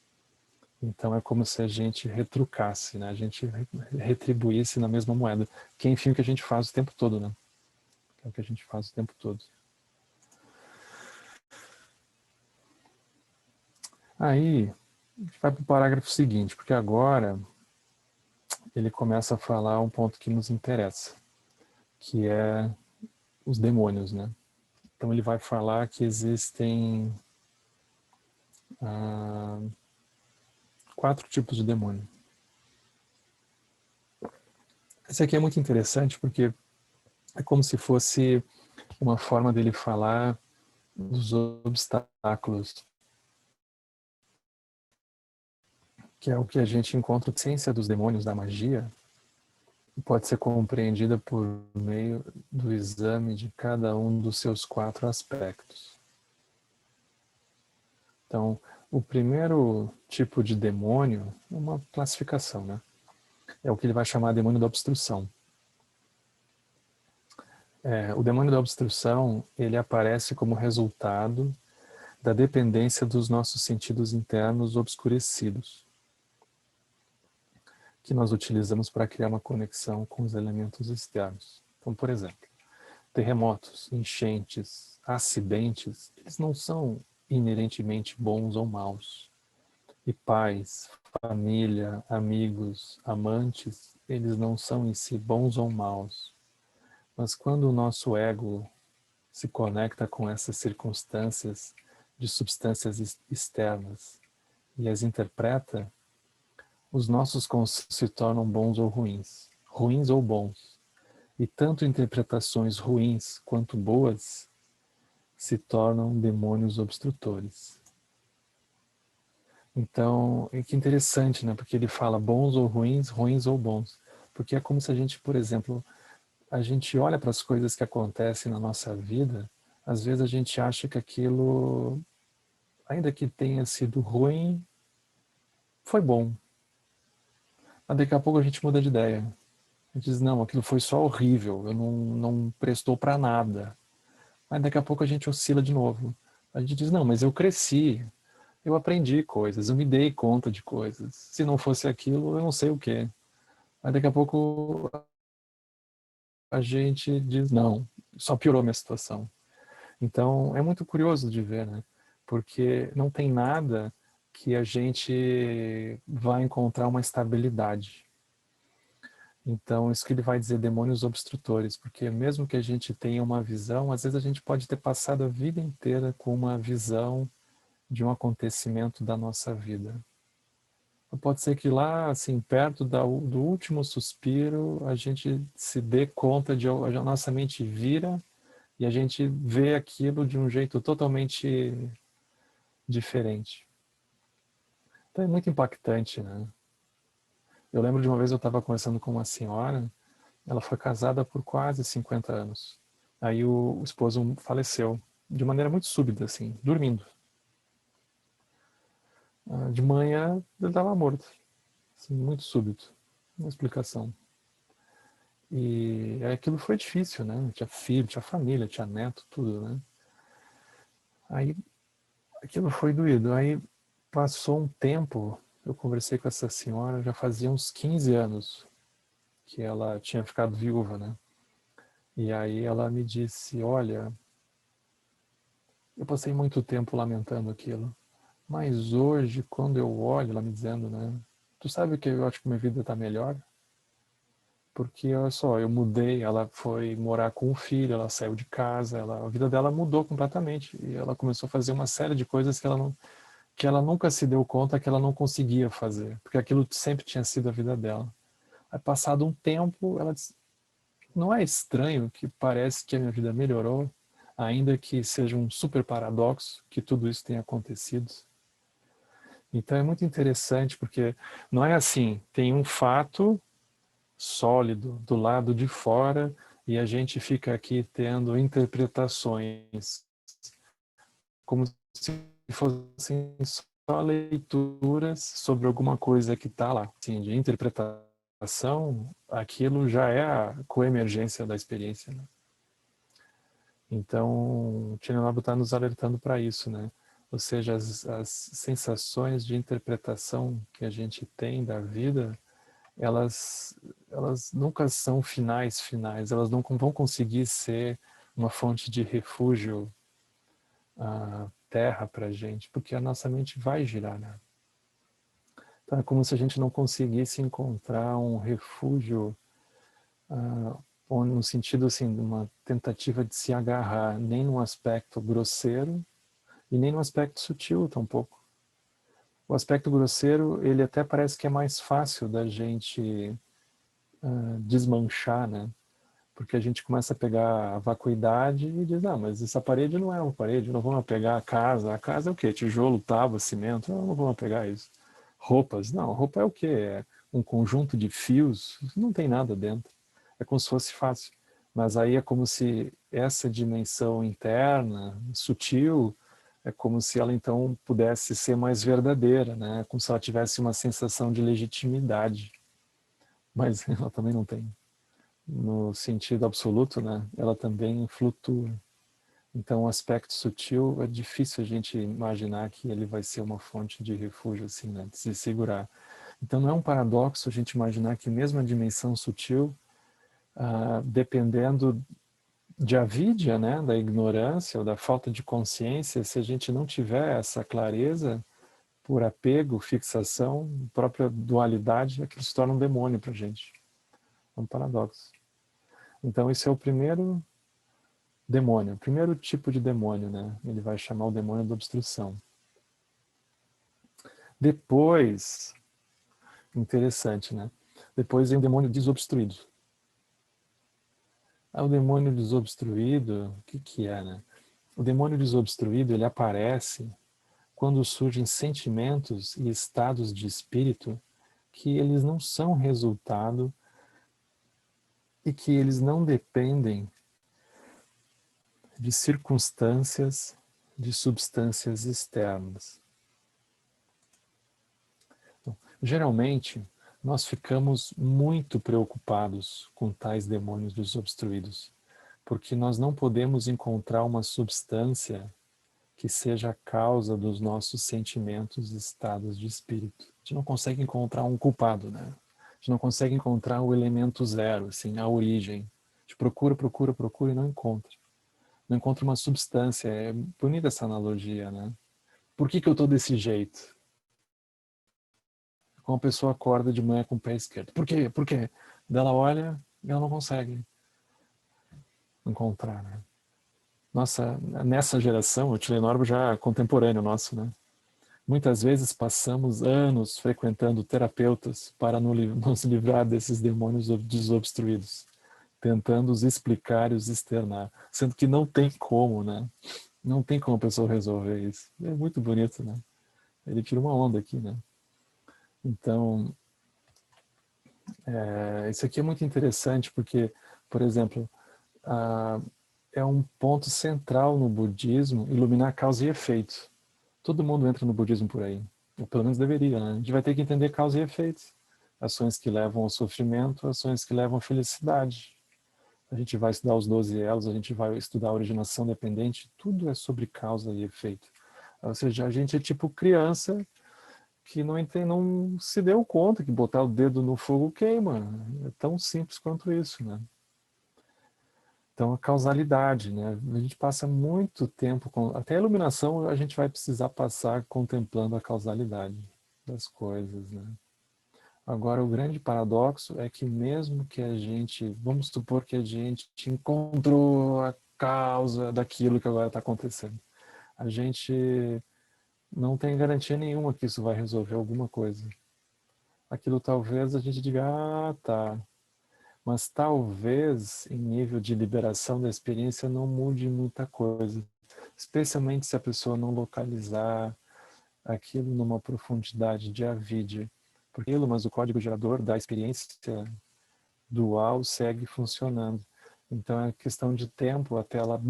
Speaker 1: Então é como se a gente retrucasse, né? A gente retribuísse na mesma moeda, que enfim o que a gente faz o tempo todo, né? É o que a gente faz o tempo todo. Aí, a gente vai para o parágrafo seguinte, porque agora ele começa a falar um ponto que nos interessa, que é os demônios, né? Então ele vai falar que existem 4 tipos de demônio. Esse aqui é muito interessante porque é como se fosse uma forma dele falar dos obstáculos, que é o que a gente encontra. A ciência dos demônios da magia pode ser compreendida por meio do exame de cada um dos seus 4 aspectos. Então, o primeiro tipo de demônio é uma classificação, né? É o que ele vai chamar de demônio da obstrução. O demônio da obstrução, ele aparece como resultado da dependência dos nossos sentidos internos obscurecidos, que nós utilizamos para criar uma conexão com os elementos externos. Então, por exemplo, terremotos, enchentes, acidentes, eles não são inerentemente bons ou maus. E pais, família, amigos, amantes, eles não são em si bons ou maus. Mas quando o nosso ego se conecta com essas circunstâncias de substâncias externas e as interpreta, os nossos conceitos se tornam bons ou ruins, ruins ou bons. E tanto interpretações ruins quanto boas se tornam demônios obstrutores. Então, que interessante, né? Porque ele fala bons ou ruins, ruins ou bons. Porque é como se a gente, por exemplo, a gente olha para as coisas que acontecem na nossa vida, às vezes a gente acha que aquilo, ainda que tenha sido ruim, foi bom. Mas daqui a pouco a gente muda de ideia. A gente diz, não, aquilo foi só horrível, eu não prestou para nada. Mas daqui a pouco a gente oscila de novo. A gente diz, não, mas eu cresci, eu aprendi coisas, eu me dei conta de coisas. Se não fosse aquilo, eu não sei o quê. Mas daqui a pouco a gente diz, não, só piorou minha situação. Então, é muito curioso de ver, né? Porque não tem nada que a gente vai encontrar uma estabilidade. Então, isso que ele vai dizer, demônios obstrutores, porque mesmo que a gente tenha uma visão, às vezes a gente pode ter passado a vida inteira com uma visão de um acontecimento da nossa vida. Pode ser que lá, assim, perto do último suspiro, a gente se dê conta de a nossa mente vira e a gente vê aquilo de um jeito totalmente diferente. Então é muito impactante, né? Eu lembro de uma vez eu estava conversando com uma senhora, ela foi casada por quase 50 anos. Aí o esposo faleceu de maneira muito súbita, assim, dormindo. De manhã ele estava morto, assim, muito súbito, uma explicação. E aquilo foi difícil, né? Tinha filho, tinha família, tinha neto, tudo, né? Aí aquilo foi doído. Aí passou um tempo, eu conversei com essa senhora, já fazia uns 15 anos que ela tinha ficado viúva, né? E aí ela me disse, olha, eu passei muito tempo lamentando aquilo, mas hoje, quando eu olho, ela me dizendo, né? Tu sabe que eu acho que minha vida está melhor? Porque, olha só, eu mudei, ela foi morar com o filho, ela saiu de casa, a vida dela mudou completamente. E ela começou a fazer uma série de coisas que ela nunca se deu conta que ela não conseguia fazer, porque aquilo sempre tinha sido a vida dela. Aí, passado um tempo, ela disse, não é estranho que parece que a minha vida melhorou, ainda que seja um super paradoxo que tudo isso tenha acontecido. Então é muito interessante, porque não é assim, tem um fato sólido do lado de fora e a gente fica aqui tendo interpretações como se fossem só leituras sobre alguma coisa que está lá. Assim, de interpretação, aquilo já é a coemergência da experiência, né? Então, o Chinanabu está nos alertando para isso, né? Ou seja, as sensações de interpretação que a gente tem da vida, elas nunca são finais, elas não vão conseguir ser uma fonte de refúgio terra para a gente, porque a nossa mente vai girar, né? Então é como se a gente não conseguisse encontrar um refúgio, ou no sentido assim, de uma tentativa de se agarrar, nem num aspecto grosseiro e nem num aspecto sutil tampouco. O aspecto grosseiro, ele até parece que é mais fácil da gente desmanchar, né? Porque a gente começa a pegar a vacuidade e diz, não, mas essa parede não é uma parede, não vamos pegar a casa é o quê? Tijolo, tábua, cimento, não vamos pegar isso. Roupas, não, roupa é o quê? É um conjunto de fios, não tem nada dentro. É como se fosse fácil. Mas aí é como se essa dimensão interna, sutil, é como se ela então pudesse ser mais verdadeira, né? Como se ela tivesse uma sensação de legitimidade. Mas ela também não tem. No sentido absoluto, né? Ela também flutua. Então, o aspecto sutil é difícil a gente imaginar que ele vai ser uma fonte de refúgio, assim, né? De se segurar. Então, não é um paradoxo a gente imaginar que mesmo a dimensão sutil, dependendo de avidia, né? Da ignorância ou da falta de consciência, se a gente não tiver essa clareza, por apego, fixação, própria dualidade, aquilo se torna um demônio para a gente. É um paradoxo. Então, esse é o primeiro demônio, o primeiro tipo de demônio, né? Ele vai chamar o demônio da obstrução. Depois, interessante, né? Depois vem o demônio desobstruído. O demônio desobstruído, o que é, né? O demônio desobstruído, ele aparece quando surgem sentimentos e estados de espírito que eles não são resultado e que eles não dependem de circunstâncias, de substâncias externas. Então, geralmente, nós ficamos muito preocupados com tais demônios desobstruídos, porque nós não podemos encontrar uma substância que seja a causa dos nossos sentimentos e estados de espírito. A gente não consegue encontrar um culpado, né? A gente não consegue encontrar o elemento zero, assim, a origem. A gente procura, procura, procura e não encontra. Não encontra uma substância. É bonita essa analogia, né? Por que eu estou desse jeito? Como a pessoa acorda de manhã com o pé esquerdo. Por quê? Por quê? Daí ela olha e ela não consegue encontrar, né? Nossa, nessa geração, o Tilenorbo já é contemporâneo nosso, né? Muitas vezes passamos anos frequentando terapeutas para nos livrar desses demônios desobstruídos, tentando os explicar e os externar, sendo que não tem como, né? Não tem como a pessoa resolver isso. É muito bonito, né? Ele tira uma onda aqui, né? Então, isso aqui é muito interessante porque, por exemplo, é um ponto central no budismo iluminar causa e efeito. Todo mundo entra no budismo por aí, ou pelo menos deveria, né? A gente vai ter que entender causa e efeito. Ações que levam ao sofrimento, ações que levam à felicidade. A gente vai estudar os 12 elos, a gente vai estudar a originação dependente, tudo é sobre causa e efeito. Ou seja, a gente é tipo criança que não se deu conta que botar o dedo no fogo queima. É tão simples quanto isso, né? Então, a causalidade, né? A gente passa muito tempo, até a iluminação a gente vai precisar passar contemplando a causalidade das coisas, né? Agora, o grande paradoxo é que mesmo que a gente, vamos supor que a gente encontrou a causa daquilo que agora está acontecendo, a gente não tem garantia nenhuma que isso vai resolver alguma coisa. Aquilo talvez a gente diga, tá, mas talvez em nível de liberação da experiência não mude muita coisa, especialmente se a pessoa não localizar aquilo numa profundidade de avidya, mas o código gerador da experiência dual segue funcionando. Então é questão de tempo até ela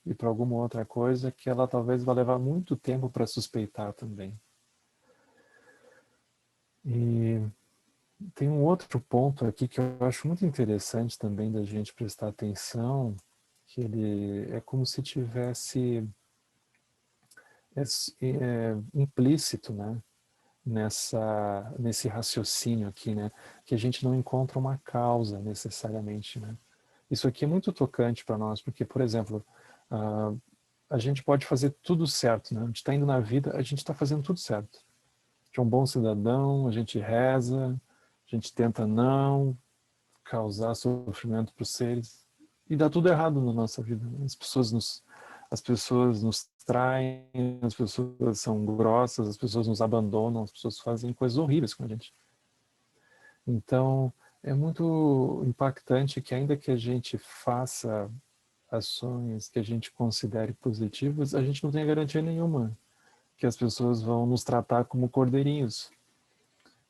Speaker 1: ir para alguma outra coisa que ela talvez vá levar muito tempo para suspeitar também. E tem um outro ponto aqui que eu acho muito interessante também da gente prestar atenção, que ele é como se tivesse implícito, né, nesse raciocínio aqui, né, que a gente não encontra uma causa necessariamente, né. Isso aqui é muito tocante para nós, porque, por exemplo, a gente pode fazer tudo certo, né? A gente está indo na vida, a gente está fazendo tudo certo. A gente é um bom cidadão, a gente reza, a gente tenta não causar sofrimento para os seres, e dá tudo errado na nossa vida. As pessoas nos traem, as pessoas são grossas, as pessoas nos abandonam, as pessoas fazem coisas horríveis com a gente. Então, é muito impactante que ainda que a gente faça ações que a gente considere positivas, a gente não tem garantia nenhuma que as pessoas vão nos tratar como cordeirinhos,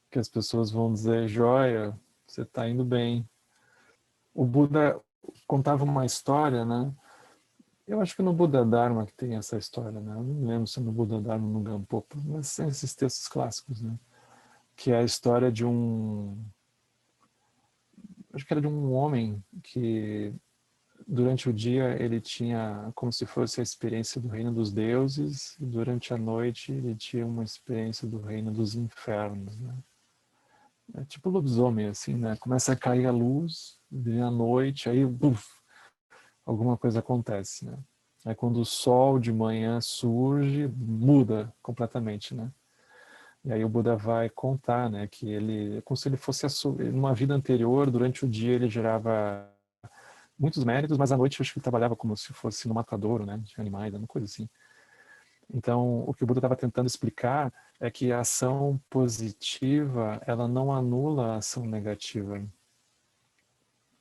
Speaker 1: que as pessoas vão dizer, joia, você está indo bem. O Buda contava uma história, né? Eu acho que no Buda Dharma que tem essa história, né? Eu não lembro se é no Buda Dharma ou no Gampopa, mas são esses textos clássicos, né? Que é a história de acho que era de um homem que durante o dia ele tinha como se fosse a experiência do reino dos deuses, e durante a noite ele tinha uma experiência do reino dos infernos, né? É tipo lobisomem, assim, né? Começa a cair a luz, vem a noite, aí alguma coisa acontece, né? Aí quando o sol de manhã surge, muda completamente, né? E aí o Buda vai contar, né, que ele, como se ele fosse numa vida anterior, durante o dia ele gerava muitos méritos, mas à noite eu acho que ele trabalhava como se fosse no matadouro, né, de animais, uma coisa assim. Então, o que o Buda estava tentando explicar é que a ação positiva, ela não anula a ação negativa.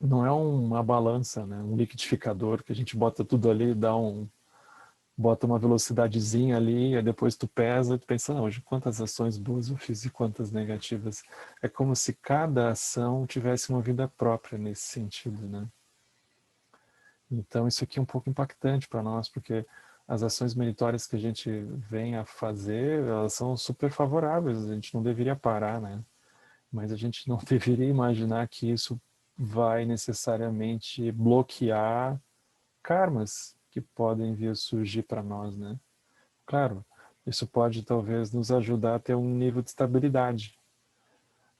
Speaker 1: Não é uma balança, né, um liquidificador que a gente bota tudo ali e bota uma velocidadezinha ali, e depois tu pesa e tu pensa, não, hoje quantas ações boas eu fiz e quantas negativas. É como se cada ação tivesse uma vida própria nesse sentido, né? Então isso aqui é um pouco impactante para nós, porque as ações meritórias que a gente vem a fazer, elas são super favoráveis, a gente não deveria parar, né? Mas a gente não deveria imaginar que isso vai necessariamente bloquear karmas que podem vir a surgir para nós, né? Claro, isso pode talvez nos ajudar a ter um nível de estabilidade,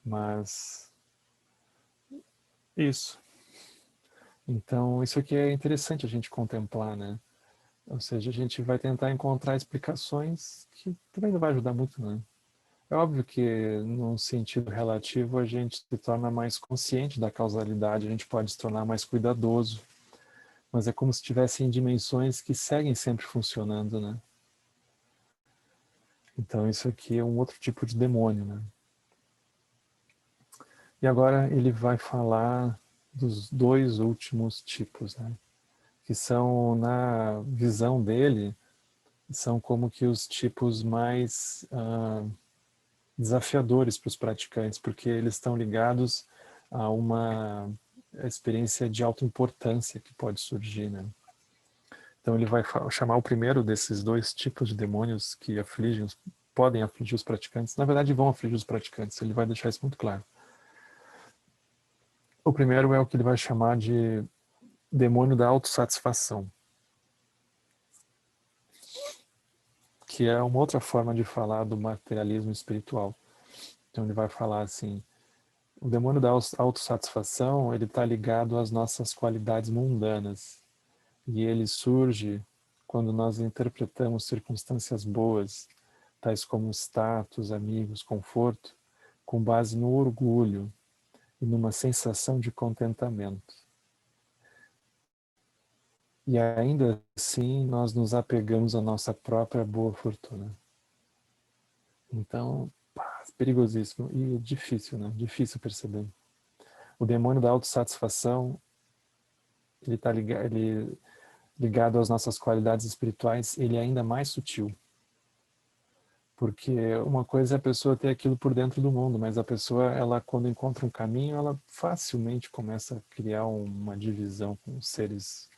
Speaker 1: mas isso. Então, isso aqui é interessante a gente contemplar, né? Ou seja, a gente vai tentar encontrar explicações que também não vai ajudar muito, né? É óbvio que, num sentido relativo, a gente se torna mais consciente da causalidade, a gente pode se tornar mais cuidadoso, mas é como se tivessem dimensões que seguem sempre funcionando, né? Então, isso aqui é um outro tipo de demônio, né? E agora ele vai falar dos dois últimos tipos, né? Que são, na visão dele, são como que os tipos mais desafiadores para os praticantes, porque eles estão ligados a uma experiência de alta importância que pode surgir, né? Então ele vai chamar o primeiro desses dois tipos de demônios que podem afligir os praticantes. Na verdade, vão afligir os praticantes. Ele vai deixar isso muito claro. O primeiro é o que ele vai chamar de demônio da autossatisfação, que é uma outra forma de falar do materialismo espiritual. Então ele vai falar assim, o demônio da autossatisfação, ele está ligado às nossas qualidades mundanas, e ele surge quando nós interpretamos circunstâncias boas, tais como status, amigos, conforto, com base no orgulho e numa sensação de contentamento. E ainda assim nós nos apegamos à nossa própria boa fortuna. Então, perigosíssimo e difícil, né? Difícil perceber. O demônio da autossatisfação, ele está ligado às nossas qualidades espirituais, ele é ainda mais sutil. Porque uma coisa é a pessoa ter aquilo por dentro do mundo, mas a pessoa, ela quando encontra um caminho, ela facilmente começa a criar uma divisão com os seres,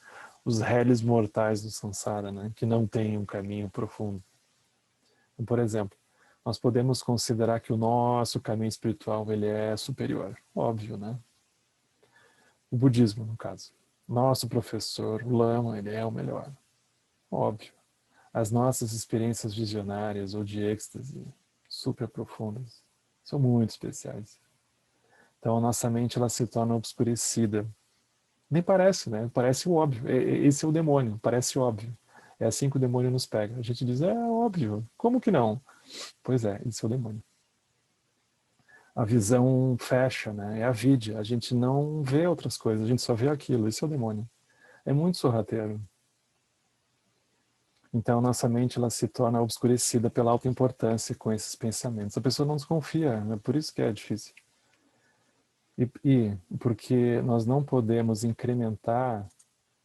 Speaker 1: os réis mortais do samsara, né? Que não têm um caminho profundo. Então, por exemplo, nós podemos considerar que o nosso caminho espiritual ele é superior, óbvio, né? O budismo, no caso. Nosso professor, o Lama, ele é o melhor, óbvio. As nossas experiências visionárias ou de êxtase super profundas são muito especiais. Então a nossa mente ela se torna obscurecida. Nem parece, né? Parece o óbvio. Esse é o demônio, parece óbvio. É assim que o demônio nos pega. A gente diz, é óbvio, como que não? Pois é, isso é o demônio. A visão fecha, né? É a vidya. A gente não vê outras coisas, a gente só vê aquilo. Isso é o demônio. É muito sorrateiro. Então, nossa mente ela se torna obscurecida pela alta importância com esses pensamentos. A pessoa não desconfia, é por isso que é difícil. E porque nós não podemos incrementar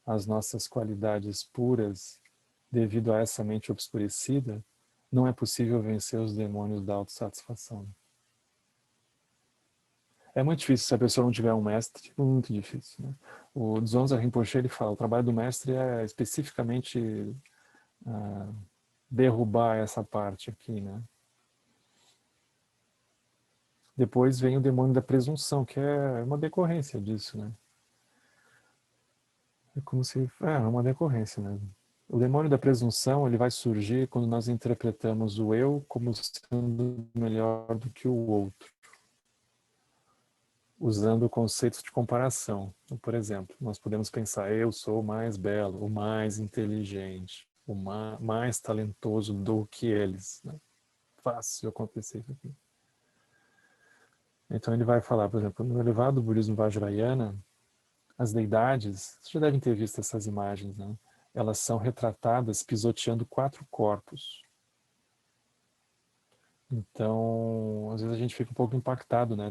Speaker 1: as nossas qualidades puras devido a essa mente obscurecida, não é possível vencer os demônios da autossatisfação. É muito difícil se a pessoa não tiver um mestre, muito difícil. Né? O Dzongzar Rinpoche ele fala, o trabalho do mestre é especificamente derrubar essa parte aqui, né? Depois vem o demônio da presunção, que é uma decorrência disso, né? É como se... É uma decorrência, né? O demônio da presunção, ele vai surgir quando nós interpretamos o eu como sendo melhor do que o outro, usando conceitos de comparação. Então, por exemplo, nós podemos pensar, eu sou o mais belo, o mais inteligente, o mais talentoso do que eles. Né? Fácil acontecer isso aqui. Então ele vai falar, por exemplo, no elevado budismo Vajrayana, as deidades, vocês já devem ter visto essas imagens, né? Elas são retratadas pisoteando 4 corpos. Então, às vezes a gente fica um pouco impactado, né?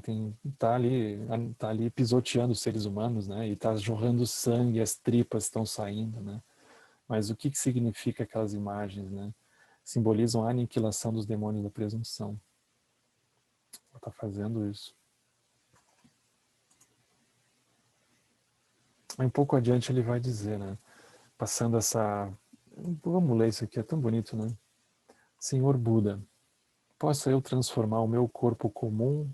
Speaker 1: Tá ali pisoteando os seres humanos, né? E tá jorrando sangue, as tripas estão saindo, né? Mas o que significa aquelas imagens, né? Simbolizam a aniquilação dos demônios da presunção. Ela está fazendo isso. Um pouco adiante ele vai dizer, né? Passando essa... Vamos ler isso aqui, é tão bonito, né? Senhor Buda, possa eu transformar o meu corpo comum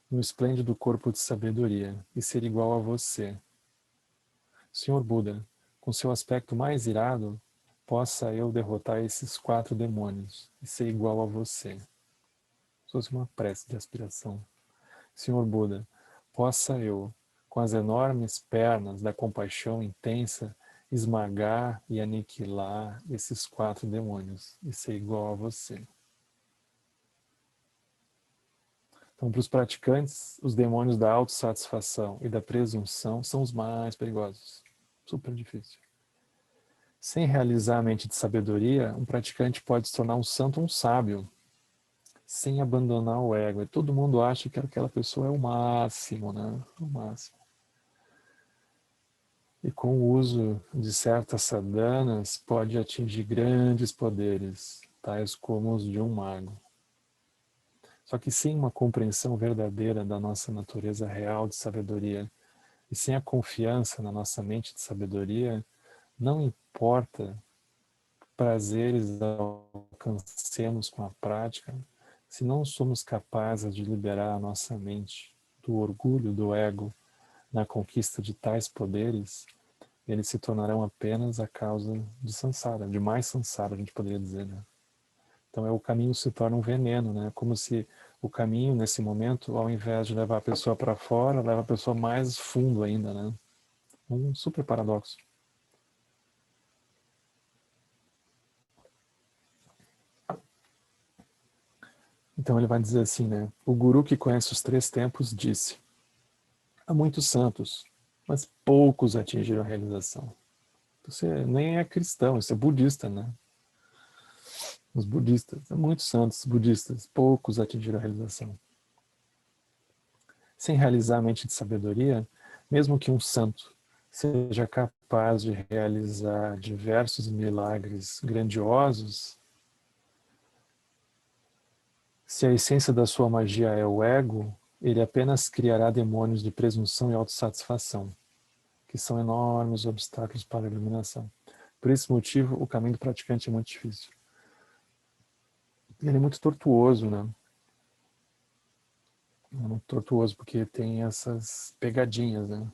Speaker 1: no esplêndido corpo de sabedoria e ser igual a você. Senhor Buda, com seu aspecto mais irado, possa eu derrotar esses 4 demônios e ser igual a você. Se fosse uma prece de aspiração. Senhor Buda, possa eu, com as enormes pernas da compaixão intensa, esmagar e aniquilar esses 4 demônios e ser igual a você. Então, para os praticantes, os demônios da autossatisfação e da presunção são os mais perigosos. Super difícil. Sem realizar a mente de sabedoria, um praticante pode se tornar um santo ou um sábio, sem abandonar o ego. E todo mundo acha que aquela pessoa é o máximo, né? O máximo. E com o uso de certas sadhanas, pode atingir grandes poderes, tais como os de um mago. Só que sem uma compreensão verdadeira da nossa natureza real de sabedoria e sem a confiança na nossa mente de sabedoria, não importa prazeres alcancemos com a prática, se não somos capazes de liberar a nossa mente do orgulho do ego na conquista de tais poderes, eles se tornarão apenas a causa de samsara, de mais samsara, a gente poderia dizer, né? Então o caminho se torna um veneno, né? Como se o caminho, nesse momento, ao invés de levar a pessoa para fora, leva a pessoa mais fundo ainda, né? Um super paradoxo. Então ele vai dizer assim, né? O guru que conhece os 3 tempos disse: há muitos santos, mas poucos atingiram a realização. Você nem é cristão, você é budista, né? Os budistas, há muitos santos budistas, poucos atingiram a realização. Sem realizar a mente de sabedoria, mesmo que um santo seja capaz de realizar diversos milagres grandiosos, se a essência da sua magia é o ego, ele apenas criará demônios de presunção e autossatisfação, que são enormes obstáculos para a iluminação. Por esse motivo, o caminho do praticante é muito difícil. Ele é muito tortuoso, né? É muito tortuoso porque tem essas pegadinhas, né?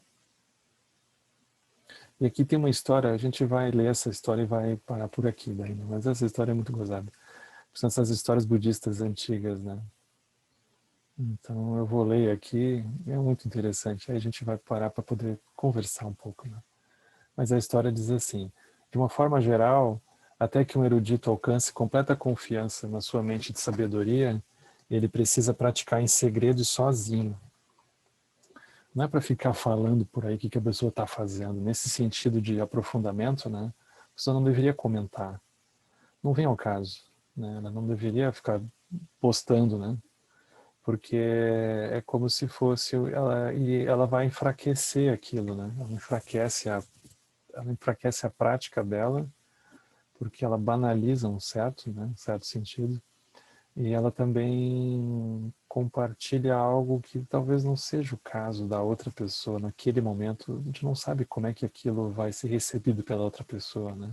Speaker 1: E aqui tem uma história, a gente vai ler essa história e vai parar por aqui daí, né? Mas essa história é muito gozada. São essas histórias budistas antigas, né? Então eu vou ler aqui, é muito interessante. Aí a gente vai parar para poder conversar um pouco, né? Mas a história diz assim: de uma forma geral, Até que um erudito alcance completa confiança na sua mente de sabedoria, ele precisa praticar em segredo e sozinho. Não é para ficar falando por aí o que a pessoa está fazendo. Nesse sentido de aprofundamento, né? A pessoa não deveria comentar. Não vem ao caso. Né? Ela não deveria ficar postando, né? Porque é como se fosse e ela vai enfraquecer aquilo, né? Ela enfraquece a prática dela, porque ela banaliza né, um certo sentido, e ela também compartilha algo que talvez não seja o caso da outra pessoa naquele momento. A gente não sabe como é que aquilo vai ser recebido pela outra pessoa, né?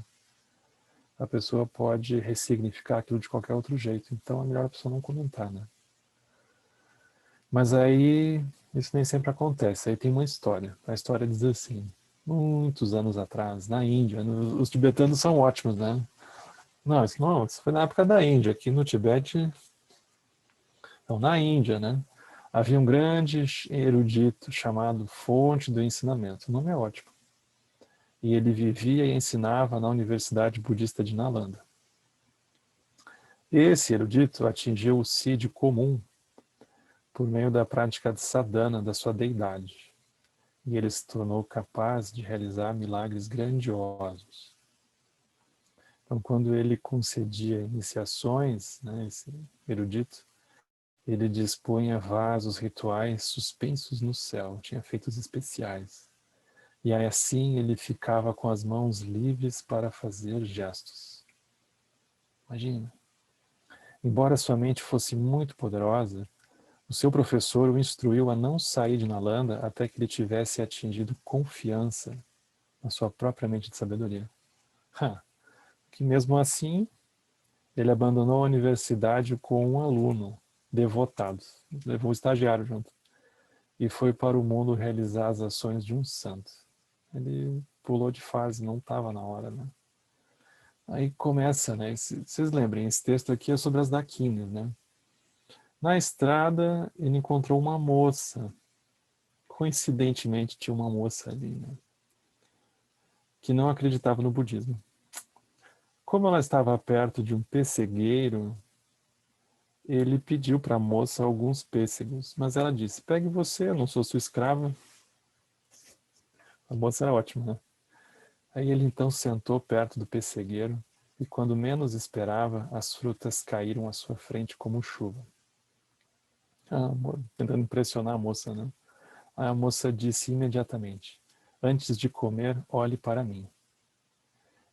Speaker 1: A pessoa pode ressignificar aquilo de qualquer outro jeito, então é melhor a pessoa não comentar, né? Mas aí, isso nem sempre acontece. Aí tem uma história. A história diz assim, muitos anos atrás, na Índia, os tibetanos são ótimos, né? Não, isso foi na época da Índia. Aqui no Tibete, então, na Índia, né? Havia um grande erudito chamado Fonte do Ensinamento. O nome é ótimo. E ele vivia e ensinava na Universidade Budista de Nalanda. Esse erudito atingiu o Siddhi comum por meio da prática de sadhana da sua deidade. E ele se tornou capaz de realizar milagres grandiosos. Então, quando ele concedia iniciações, né, esse erudito, ele dispunha vasos rituais suspensos no céu, tinha feitos especiais. E aí assim ele ficava com as mãos livres para fazer gestos. Imagina. Embora sua mente fosse muito poderosa, o seu professor o instruiu a não sair de Nalanda até que ele tivesse atingido confiança na sua própria mente de sabedoria. Que mesmo assim, ele abandonou a universidade com um aluno devotado, levou o estagiário junto, e foi para o mundo realizar as ações de um santo. Ele pulou de fase, não estava na hora, né? Aí começa, né? Vocês lembrem, esse texto aqui é sobre as daquinas, né? Na estrada, ele encontrou uma moça. Coincidentemente, tinha uma moça ali, né? Que não acreditava no budismo. Como ela estava perto de um pessegueiro, ele pediu para a moça alguns pêssegos, mas ela disse, pegue você, eu não sou sua escrava. A moça era ótima, né? Aí ele então sentou perto do pessegueiro e quando menos esperava, as frutas caíram à sua frente como chuva. Tentando impressionar a moça, né? Aí a moça disse imediatamente, antes de comer, olhe para mim.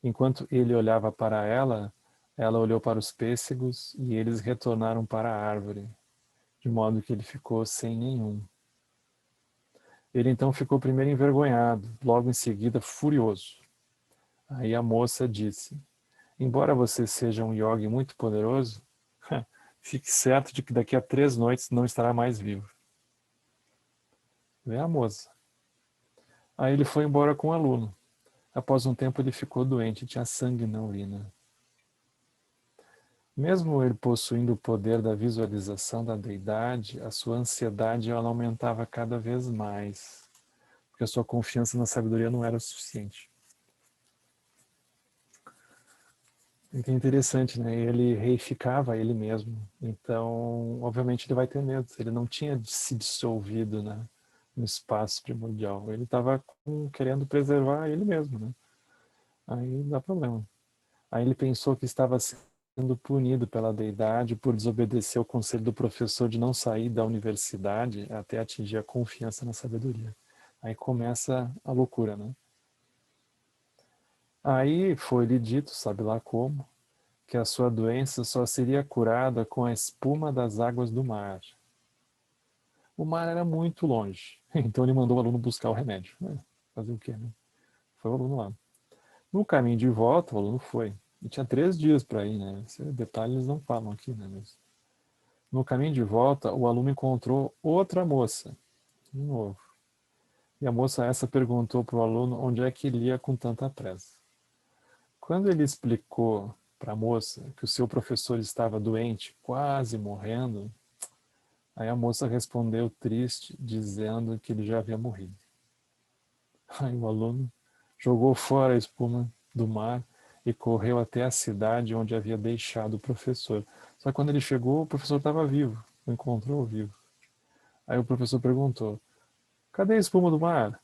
Speaker 1: Enquanto ele olhava para ela, ela olhou para os pêssegos e eles retornaram para a árvore, de modo que ele ficou sem nenhum. Ele então ficou primeiro envergonhado, logo em seguida furioso. Aí a moça disse, embora você seja um yogi muito poderoso, fique certo de que daqui a 3 noites não estará mais vivo. Vê a moça. Aí ele foi embora com o aluno. Após um tempo ele ficou doente, tinha sangue na urina. Mesmo ele possuindo o poder da visualização da deidade, a sua ansiedade ela aumentava cada vez mais, porque a sua confiança na sabedoria não era o suficiente. Então é interessante, né? Ele reificava ele mesmo. Então, obviamente, ele vai ter medo. Ele não tinha se dissolvido, né, no espaço primordial. Ele estava querendo preservar ele mesmo, né? Aí dá problema. Aí ele pensou que estava sendo punido pela deidade por desobedecer ao conselho do professor de não sair da universidade até atingir a confiança na sabedoria. Aí começa a loucura, né? Aí foi-lhe dito, sabe lá como, que a sua doença só seria curada com a espuma das águas do mar. O mar era muito longe, então ele mandou o aluno buscar o remédio. Fazer o quê, né? Foi o aluno lá. No caminho de volta, o aluno foi. E tinha 3 dias para ir, né? Esse detalhe eles não falam aqui, né? Mas no caminho de volta, o aluno encontrou outra moça, de novo. E a moça essa perguntou para o aluno onde é que ele ia com tanta pressa. Quando ele explicou para a moça que o seu professor estava doente, quase morrendo, aí a moça respondeu triste, dizendo que ele já havia morrido. Aí o aluno jogou fora a espuma do mar e correu até a cidade onde havia deixado o professor. Só que quando ele chegou, o professor estava vivo, o encontrou vivo. Aí o professor perguntou: cadê a espuma do mar?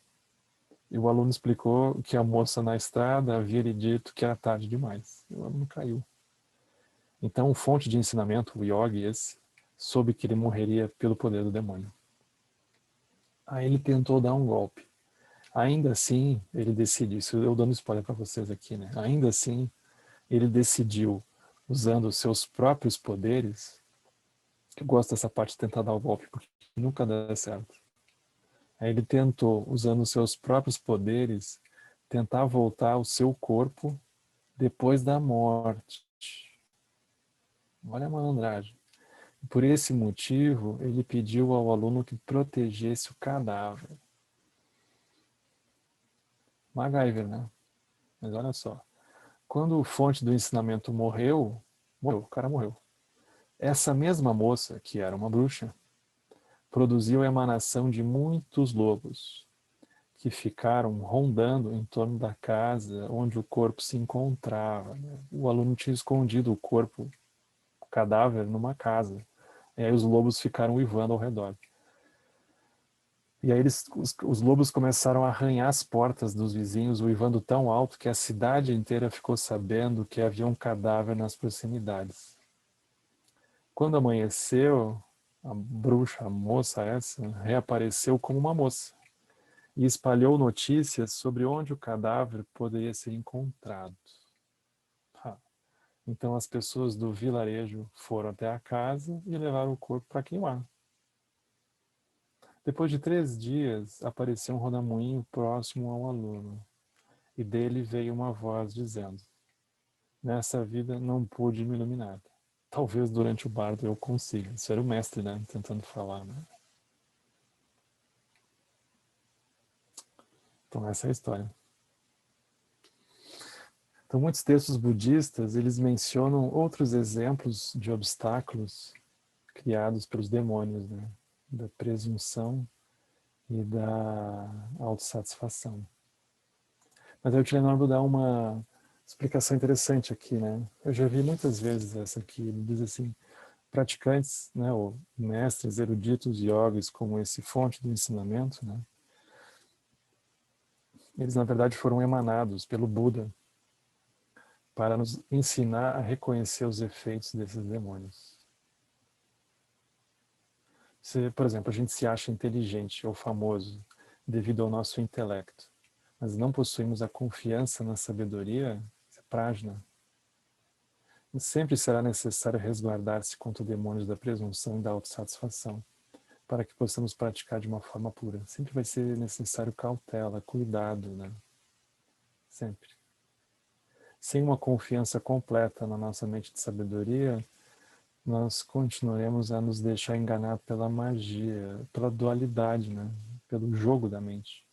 Speaker 1: E o aluno explicou que a moça na estrada havia lhe dito que era tarde demais. E o aluno caiu. Então, fonte de ensinamento, o yogi esse, soube que ele morreria pelo poder do demônio. Aí ele tentou dar um golpe. Ainda assim, ele decidiu, isso eu dando spoiler para vocês aqui, né? Ainda assim, ele decidiu, usando os seus próprios poderes, eu gosto dessa parte de tentar dar o golpe, porque nunca dá certo. Aí ele tentou, usando os seus próprios poderes, tentar voltar ao seu corpo depois da morte. Olha a malandragem. Por esse motivo, ele pediu ao aluno que protegesse o cadáver. MacGyver, né? Mas olha só. Quando o fonte do ensinamento morreu, o cara morreu. Essa mesma moça, que era uma bruxa, produziu a emanação de muitos lobos, que ficaram rondando em torno da casa onde o corpo se encontrava. O aluno tinha escondido o corpo, o cadáver, numa casa. E aí os lobos ficaram uivando ao redor. E aí os lobos começaram a arranhar as portas dos vizinhos, uivando tão alto que a cidade inteira ficou sabendo que havia um cadáver nas proximidades. Quando amanheceu, a bruxa, a moça essa, reapareceu como uma moça e espalhou notícias sobre onde o cadáver poderia ser encontrado. Então as pessoas do vilarejo foram até a casa e levaram o corpo para queimar. Depois de 3 dias, apareceu um rodamuinho próximo ao aluno, e dele veio uma voz dizendo: nessa vida não pude me iluminar. Talvez durante o bardo eu consiga. Isso era o mestre, né, tentando falar, né? Então essa é a história. Então muitos textos budistas, eles mencionam outros exemplos de obstáculos criados pelos demônios, né? Da presunção e da autossatisfação. Mas eu te lembro dar uma explicação interessante aqui, né? Eu já vi muitas vezes essa aqui, ele diz assim: praticantes, né, ou mestres eruditos yogis como esse fonte do ensinamento, né? Eles na verdade foram emanados pelo Buda para nos ensinar a reconhecer os efeitos desses demônios. Se, por exemplo, a gente se acha inteligente ou famoso devido ao nosso intelecto, mas não possuímos a confiança na sabedoria, isso é prajna. Sempre será necessário resguardar-se contra demônios da presunção e da autossatisfação, para que possamos praticar de uma forma pura. Sempre vai ser necessário cautela, cuidado, né? Sempre. Sem uma confiança completa na nossa mente de sabedoria, nós continuaremos a nos deixar enganar pela magia, pela dualidade, né? Pelo jogo da mente.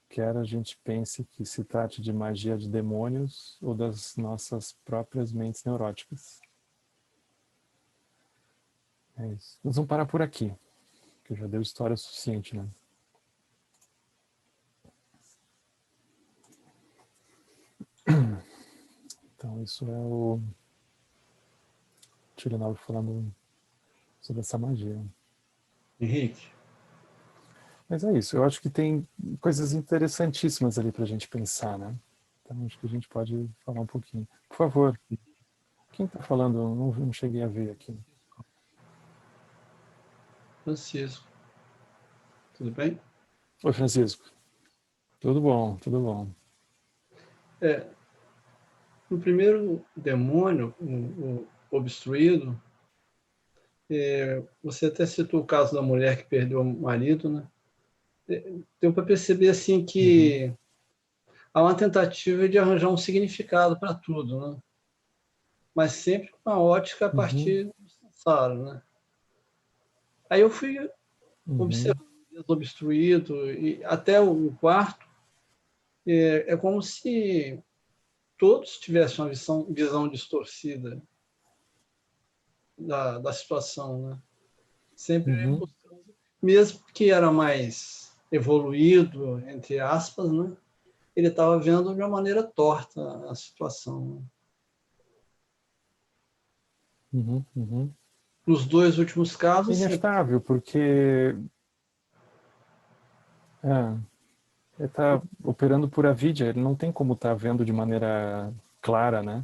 Speaker 1: Quer a gente pense que se trate de magia de demônios ou das nossas próprias mentes neuróticas. É isso. Nós vamos parar por aqui, que já deu história suficiente, né? Então isso é o Tilenol falando sobre essa magia.
Speaker 4: Henrique.
Speaker 1: Mas é isso, eu acho que tem coisas interessantíssimas ali para a gente pensar, né? Então acho que a gente pode falar um pouquinho. Por favor, quem está falando? Eu não cheguei a ver aqui.
Speaker 4: Francisco. Tudo bem?
Speaker 1: Oi, Francisco. Tudo bom, tudo bom.
Speaker 4: No primeiro demônio, o obstruído, você até citou o caso da mulher que perdeu o marido, né? Deu para perceber assim que há uma tentativa de arranjar um significado para tudo, né? Mas sempre com uma ótica a partir do samsara, né? Aí eu fui observando o obstruído e até o quarto, é como se todos tivessem uma visão distorcida da situação, né? Sempre mesmo que era mais evoluído, entre aspas, né? ele estava vendo de uma maneira torta a situação.
Speaker 1: Uhum, uhum.
Speaker 4: Nos dois últimos casos, sim.
Speaker 1: Inestável, porque ele está operando por avidya, ele não tem como estar vendo de maneira clara, né?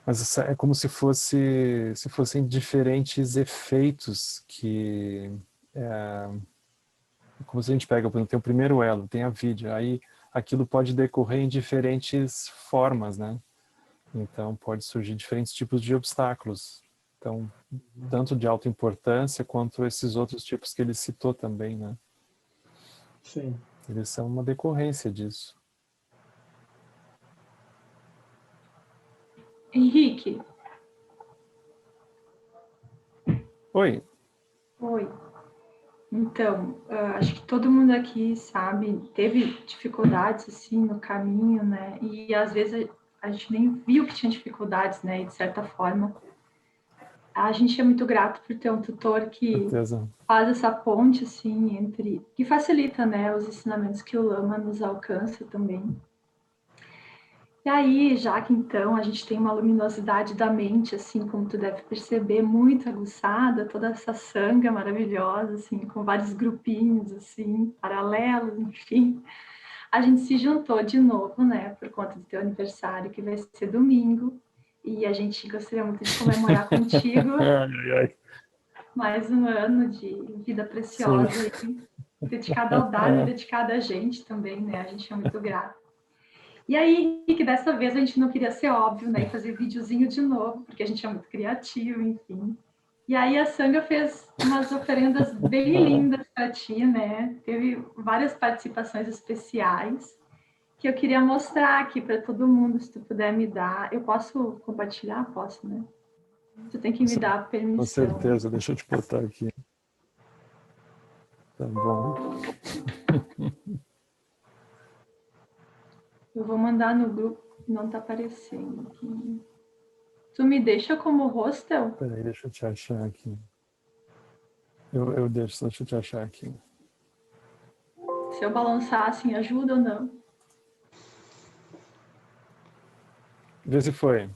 Speaker 1: Mas é como se fossem diferentes efeitos que como se a gente pega, por exemplo, tem o primeiro elo, tem a avidya, aí aquilo pode decorrer em diferentes formas, né? Então pode surgir diferentes tipos de obstáculos. Então, tanto de alta importância quanto esses outros tipos que ele citou também, né?
Speaker 4: Sim.
Speaker 1: Eles são uma decorrência disso.
Speaker 5: Henrique.
Speaker 1: Oi.
Speaker 5: Oi. Então, acho que todo mundo aqui sabe, teve dificuldades assim no caminho, né? E às vezes a gente nem viu que tinha dificuldades, né? E de certa forma, a gente é muito grato por ter um tutor que
Speaker 1: Certeza.
Speaker 5: faz essa ponte assim entre, que facilita, né, os ensinamentos que o Lama nos alcança também. E aí, já que então a gente tem uma luminosidade da mente, assim, como tu deve perceber, muito aguçada, toda essa sanga maravilhosa, assim, com vários grupinhos, assim, paralelos, enfim. A gente se juntou de novo, né, por conta do teu aniversário, que vai ser domingo, e a gente gostaria muito de comemorar contigo mais um ano de vida preciosa, aí, dedicada ao Dharma, dedicada a gente também, né, a gente é muito grato. E aí, que dessa vez a gente não queria ser óbvio, né? E fazer videozinho de novo, porque a gente é muito criativo, enfim. E aí a Sanga fez umas oferendas bem lindas para ti, né? Teve várias participações especiais que eu queria mostrar aqui para todo mundo, se tu puder me dar. Eu posso compartilhar? Posso, né? Tu tem que me dar a permissão.
Speaker 1: Com certeza, deixa eu te botar aqui. Tá bom.
Speaker 5: Eu vou mandar no grupo, não tá aparecendo aqui. Tu me deixa como hostel?
Speaker 1: Peraí, deixa eu te achar aqui. Eu deixo, deixa eu te achar aqui.
Speaker 5: Se eu balançar assim, ajuda ou não?
Speaker 1: Vê se foi.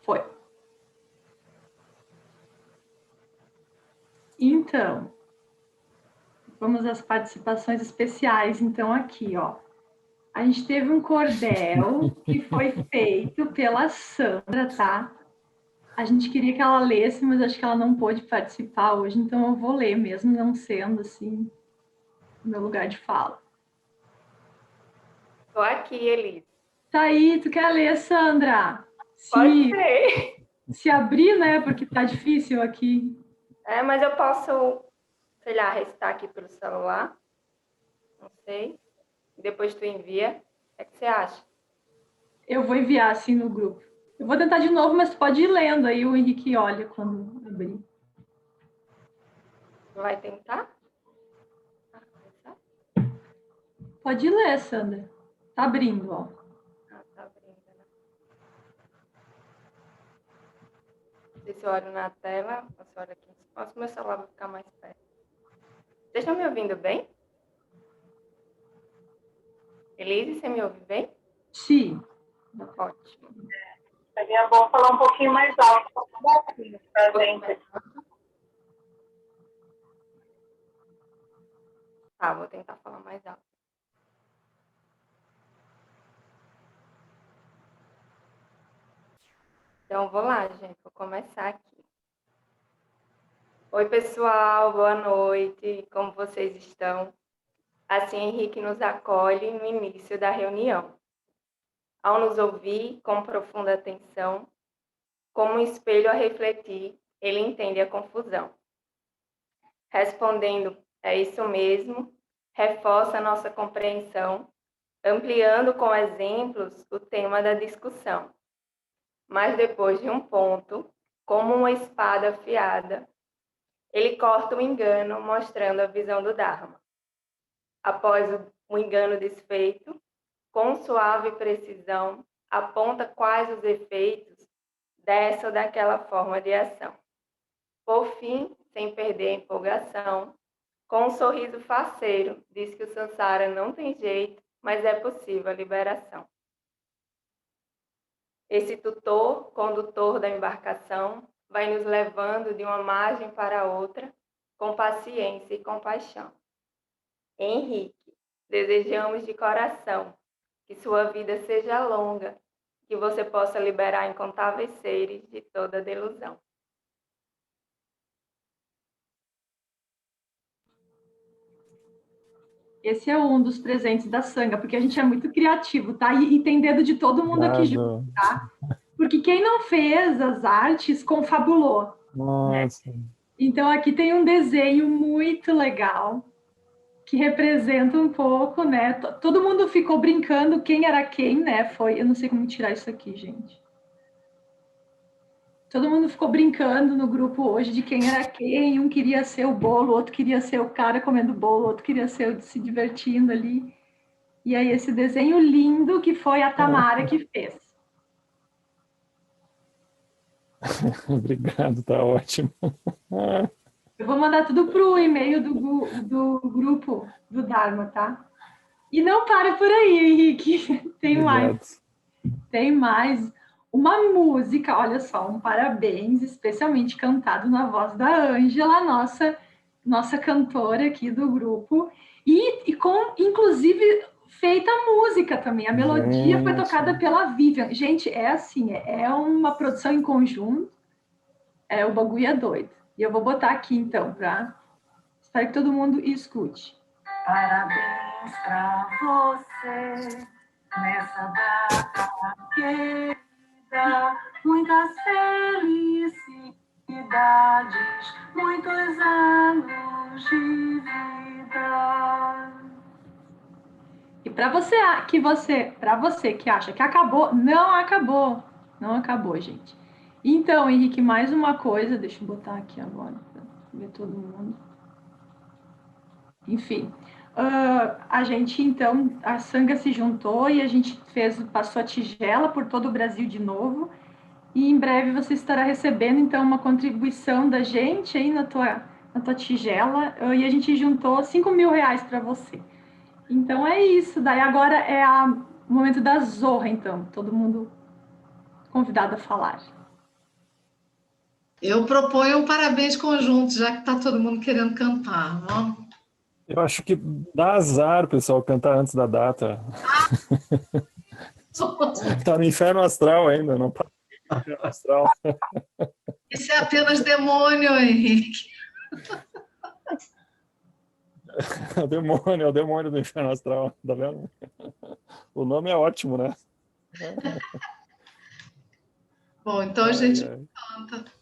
Speaker 5: Foi. Então, vamos às participações especiais, então, aqui, ó. A gente teve um cordel que foi feito pela Sandra, tá? A gente queria que ela lesse, mas acho que ela não pôde participar hoje, então eu vou ler, mesmo não sendo, assim, o meu lugar de fala.
Speaker 3: Tô aqui, Elise.
Speaker 5: Tá aí, tu quer ler, Sandra?
Speaker 3: Pode ser.
Speaker 5: Se abrir, né? Porque tá difícil aqui.
Speaker 3: Mas eu posso, sei lá, recitar aqui pelo celular. Não sei. Depois tu envia. O que você acha?
Speaker 5: Eu vou enviar, assim, no grupo. Eu vou tentar de novo, mas tu pode ir lendo aí, o Henrique olha quando abrir.
Speaker 3: Vai tentar?
Speaker 5: Pode ler, Sandra. Tá abrindo, ó.
Speaker 3: Tá abrindo, né? Não sei se eu olho na tela ou se eu olho aqui. Nossa, meu celular vai ficar mais perto. Vocês estão me ouvindo bem? Elise, você me ouve bem?
Speaker 5: Sim.
Speaker 3: Ótimo.
Speaker 6: Seria bom falar um pouquinho mais alto, pra gente.
Speaker 3: Tá, vou tentar falar mais alto. Então, vou lá, gente. Vou começar aqui. Oi, pessoal. Boa noite. Como vocês estão? Assim, Henrique nos acolhe no início da reunião. Ao nos ouvir com profunda atenção, como um espelho a refletir, ele entende a confusão. Respondendo, é isso mesmo, reforça a nossa compreensão, ampliando com exemplos o tema da discussão. Mas depois de um ponto, como uma espada afiada, ele corta o engano, mostrando a visão do Dharma. Após o engano desfeito, com suave precisão, aponta quais os efeitos dessa ou daquela forma de ação. Por fim, sem perder a empolgação, Com um sorriso faceiro, diz que o Sansara não tem jeito, mas é possível a liberação. Esse tutor, condutor da embarcação, vai nos levando de uma margem para outra, com paciência e compaixão. Henrique, desejamos de coração que sua vida seja longa, que você possa liberar incontáveis seres de toda delusão.
Speaker 5: Esse é um dos presentes da Sangha, porque a gente é muito criativo, tá? E tem dedo de todo mundo aqui junto, tá? Porque quem não fez as artes confabulou.
Speaker 1: Nossa.
Speaker 5: Né? Então aqui tem um desenho muito legal que representa um pouco, né? Todo mundo ficou brincando quem era quem, né? Eu não sei como tirar isso aqui, gente. Todo mundo ficou brincando no grupo hoje de quem era quem. Um queria ser o bolo, outro queria ser o cara comendo bolo, outro queria ser o se divertindo ali. E aí esse desenho lindo que foi a Tamara que fez.
Speaker 1: Obrigado, tá ótimo.
Speaker 5: Eu vou mandar tudo pro e-mail do grupo do Dharma, tá? E não para por aí, Henrique. Tem mais. Tem mais uma música, olha só, um parabéns, especialmente cantado na voz da Ângela, nossa cantora aqui do grupo, e com, inclusive, feita a música também. A melodia foi tocada pela Vivian. Gente, é assim, é uma produção em conjunto, o bagulho é doido. E eu vou botar aqui, então, espero que todo mundo escute.
Speaker 7: Parabéns pra você nessa data querida, muitas felicidades, muitos anos de vida.
Speaker 5: E para você que acha que acabou, não acabou, gente. Então, Henrique, mais uma coisa, deixa eu botar aqui agora para ver todo mundo. Enfim, a gente então, a Sangha se juntou e a gente passou a tigela por todo o Brasil de novo. E em breve você estará recebendo então uma contribuição da gente aí na tua tigela, e a gente juntou R$5.000 para você. Então é isso. Daí agora é o momento da Zorra, então. Todo mundo convidado a falar.
Speaker 7: Eu proponho um parabéns conjunto, já que está todo mundo querendo cantar. Vamos?
Speaker 1: Eu acho que dá azar, pessoal, cantar antes da data. Tá no inferno astral ainda, não tá no inferno astral.
Speaker 7: Isso é apenas demônio, Henrique.
Speaker 1: É o demônio do inferno astral, tá vendo? O nome é ótimo, né?
Speaker 7: Bom, então a gente canta.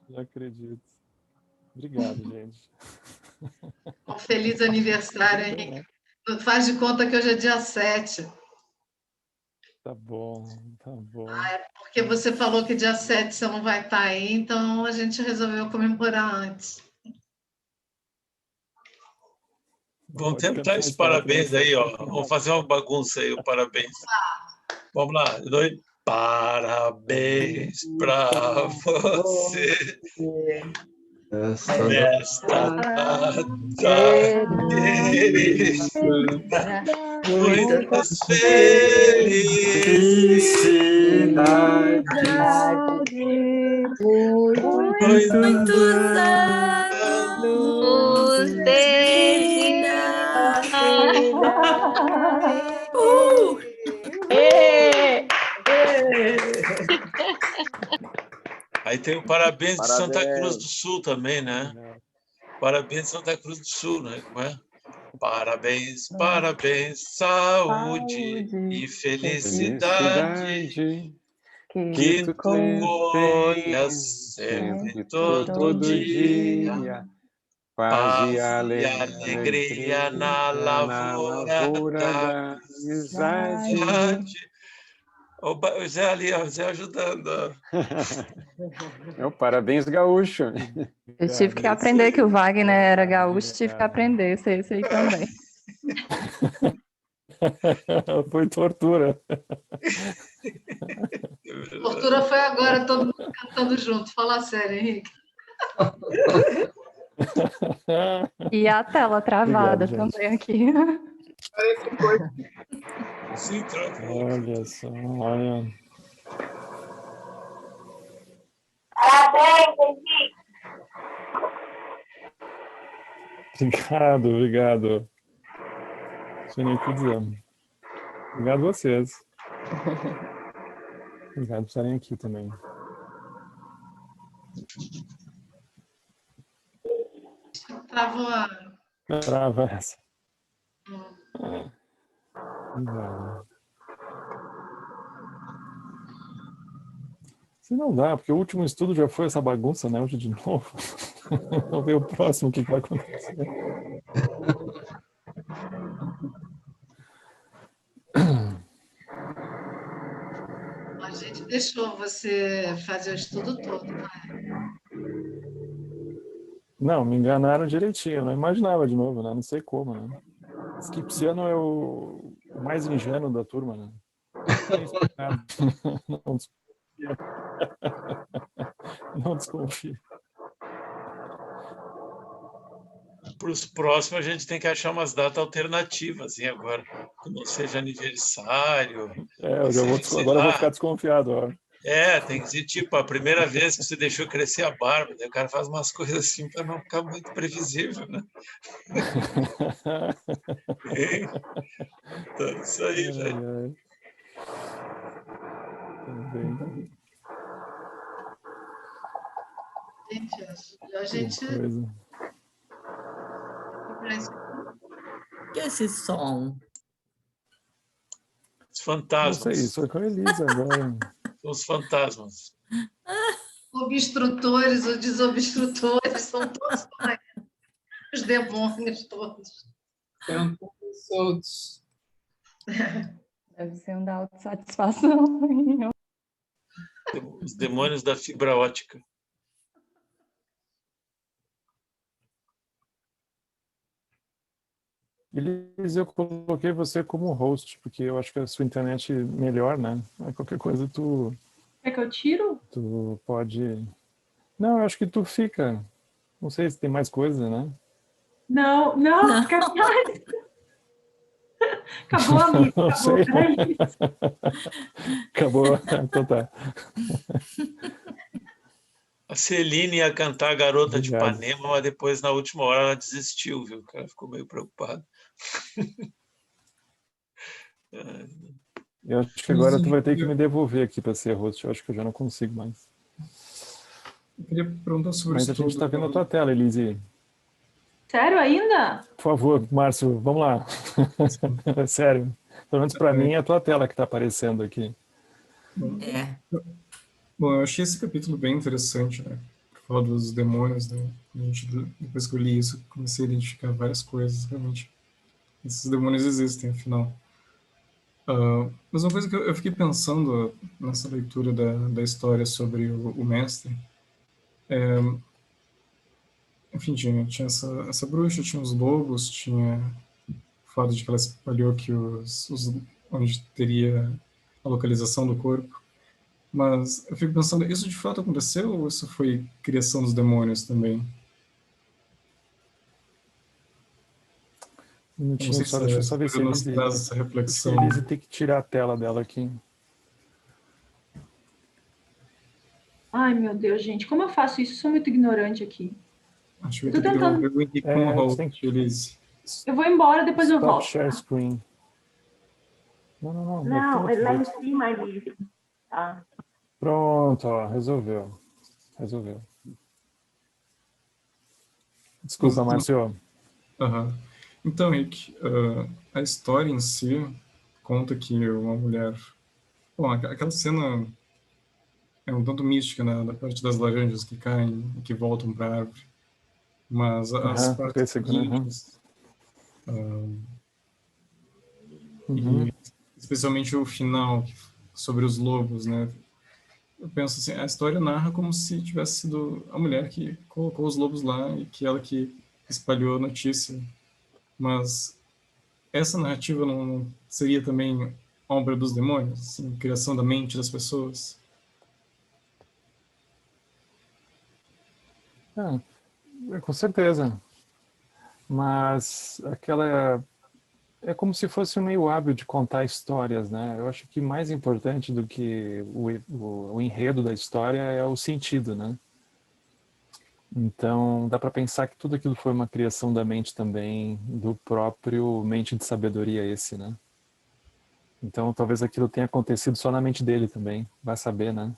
Speaker 1: Não acredito. Obrigado, gente.
Speaker 7: Um feliz aniversário, Henrique. Faz de conta que hoje é dia 7.
Speaker 1: Tá bom, tá bom.
Speaker 7: É porque você falou que dia 7 você não vai estar aí, então a gente resolveu comemorar antes.
Speaker 8: Vamos tentar esse parabéns aí, ó. Vamos fazer uma bagunça aí, o parabéns. Vamos lá. Parabéns para você nesta data querida. Muitas felicidades. Muitos anos
Speaker 9: de vida.
Speaker 8: Aí tem o parabéns de Santa Cruz do Sul também, né? Parabéns de Santa Cruz do Sul, né? Como é? Parabéns, parabéns, saúde e felicidade. Que tu colhas sempre todo dia. Paz e alegria na lavoura da amizade. O Zé ali, o Zé ajudando.
Speaker 10: É o parabéns gaúcho.
Speaker 9: Eu tive que aprender que o Wagner era gaúcho, tive que aprender esse aí também.
Speaker 1: Foi tortura.
Speaker 7: Tortura foi agora, todo mundo cantando junto. Fala sério, Henrique.
Speaker 9: E a tela travada
Speaker 1: Obrigado, gente.
Speaker 9: também aqui.
Speaker 8: Sim, travou.
Speaker 1: Olha só, olha.
Speaker 6: Parabéns, Henrique.
Speaker 1: Obrigado, obrigado. Deixa eu nem o que dizer. Obrigado a vocês. Obrigado por estarem aqui também.
Speaker 7: Travou a...
Speaker 1: Trava essa. Obrigado. Se não dá, porque o último estudo já foi essa bagunça, né? Hoje de novo. Vamos ver o próximo, o que vai acontecer.
Speaker 7: A gente deixou você fazer o estudo todo, né?
Speaker 1: Não, me enganaram direitinho. Eu não imaginava de novo, né? Não sei como, né? Skipsiano é o mais ingênuo da turma, né? Não desconfia. Não desconfia.
Speaker 8: Para os próximos, a gente tem que achar umas datas alternativas, assim, agora, que não seja aniversário.
Speaker 1: Eu já vou, agora eu vou ficar desconfiado. Ó.
Speaker 8: Tem que ser tipo a primeira vez que você deixou crescer a barba. Daí o cara faz umas coisas assim para não ficar muito previsível, né? Então, isso aí, gente.
Speaker 1: Também.
Speaker 7: A gente...
Speaker 11: O que é esse som?
Speaker 8: Os fantasmas.
Speaker 1: Não sei, isso é com a Elisa agora.
Speaker 8: São os fantasmas.
Speaker 7: Obstrutores ou desobstrutores, são todos os demônios todos.
Speaker 12: São todos soltos.
Speaker 9: Deve ser um da autossatisfação.
Speaker 8: Os demônios da fibra ótica.
Speaker 1: Elisa, eu coloquei você como host, porque eu acho que a sua internet é melhor, né? Qualquer coisa tu...
Speaker 5: Quer que eu tiro?
Speaker 1: Tu pode... Não, eu acho que tu fica. Não sei se tem mais coisa, né?
Speaker 5: Não, capaz. Acabou, amigo.
Speaker 1: Não sei. Acabou. Então tá.
Speaker 8: A Celine ia cantar a Garota de
Speaker 1: Obrigado.
Speaker 8: Ipanema, mas depois, na última hora, ela desistiu, viu? O cara ficou meio preocupado.
Speaker 1: Eu acho que agora tu vai ter que me devolver aqui para ser host. Eu acho que eu já não consigo mais.
Speaker 12: Eu queria perguntar sobre
Speaker 1: Mas a gente está vendo a tua tela, Elise.
Speaker 5: Sério ainda?
Speaker 1: Por favor, Márcio, vamos lá. Sério. Pelo menos para mim é a tua tela que está aparecendo aqui.
Speaker 12: Bom, eu achei esse capítulo bem interessante, né? Por falar dos demônios, né? Depois que eu li isso, comecei a identificar várias coisas, realmente. Esses demônios existem, afinal. Mas uma coisa que eu fiquei pensando nessa leitura da história sobre o mestre, enfim, tinha essa bruxa, tinha os lobos, tinha o fato de que ela espalhou que onde teria a localização do corpo. Mas eu fico pensando, isso de fato aconteceu ou isso foi criação dos demônios também?
Speaker 1: Um minutinho só, deixa eu só ver se
Speaker 12: nos traz essa reflexão.
Speaker 1: A Elise tem que tirar a tela dela aqui.
Speaker 5: Ai, meu Deus, gente, como eu faço isso? Eu sou muito ignorante aqui.
Speaker 12: Acho que eu tô tentando... Elise.
Speaker 5: Eu vou embora, depois eu volto.
Speaker 1: Share screen. Não.
Speaker 6: Não, é lá em cima, Elise. Tá.
Speaker 1: Pronto, ó, resolveu. Desculpa, Márcio.
Speaker 12: Então, Rick, a história em si conta que uma mulher... Bom, aquela cena é um tanto mística, né, da parte das laranjas que caem e que voltam para a árvore. Mas as partes seguintes, e especialmente o final, sobre os lobos, né? Eu penso assim, a história narra como se tivesse sido a mulher que colocou os lobos lá e que ela que espalhou a notícia. Mas essa narrativa não seria também obra dos demônios, assim, criação da mente das pessoas?
Speaker 1: Com certeza. mas aquela é como se fosse um meio hábil de contar histórias, né? Eu acho que mais importante do que o enredo da história é o sentido, né? Então, dá para pensar que tudo aquilo foi uma criação da mente também, do próprio mente de sabedoria esse, né? Então, talvez aquilo tenha acontecido só na mente dele também, vai saber, né?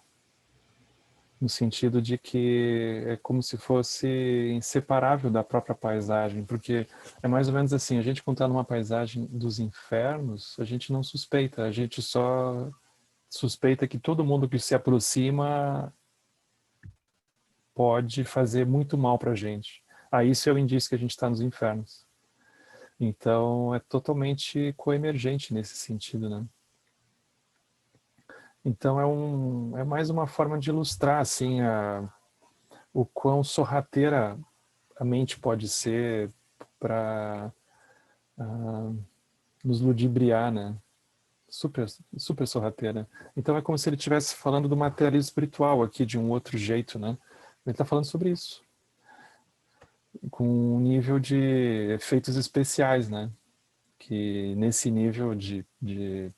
Speaker 1: No sentido de que é como se fosse inseparável da própria paisagem, porque é mais ou menos assim, a gente quando está numa paisagem dos infernos, a gente não suspeita, a gente só suspeita que todo mundo que se aproxima pode fazer muito mal para a gente. Aí isso é o indício que a gente está nos infernos. Então é totalmente coemergente nesse sentido, né? Então é mais uma forma de ilustrar assim o quão sorrateira a mente pode ser para nos ludibriar, né? Super, super sorrateira. Então é como se ele estivesse falando do materialismo espiritual aqui de um outro jeito, né? Ele está falando sobre isso, com um nível de efeitos especiais, né? Que nesse nível de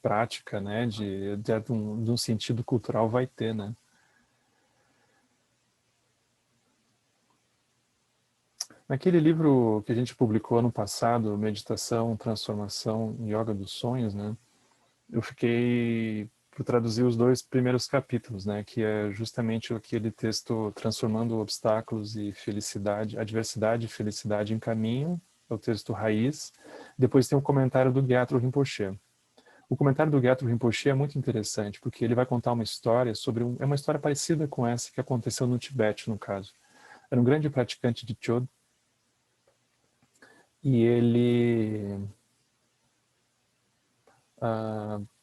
Speaker 1: prática, né? De um sentido cultural vai ter, né? Naquele livro que a gente publicou ano passado, Meditação, Transformação e Yoga dos Sonhos, né? Eu fiquei por traduzir os 2 primeiros capítulos, né? Que é justamente aquele texto Transformando Obstáculos e Felicidade, Adversidade e Felicidade em Caminho, é o texto raiz. Depois tem um comentário do Gyatro Rinpoche. O comentário do Gyatro Rinpoche é muito interessante, porque ele vai contar uma história sobre é uma história parecida com essa que aconteceu no Tibete, no caso. Era um grande praticante de Chöd, e ele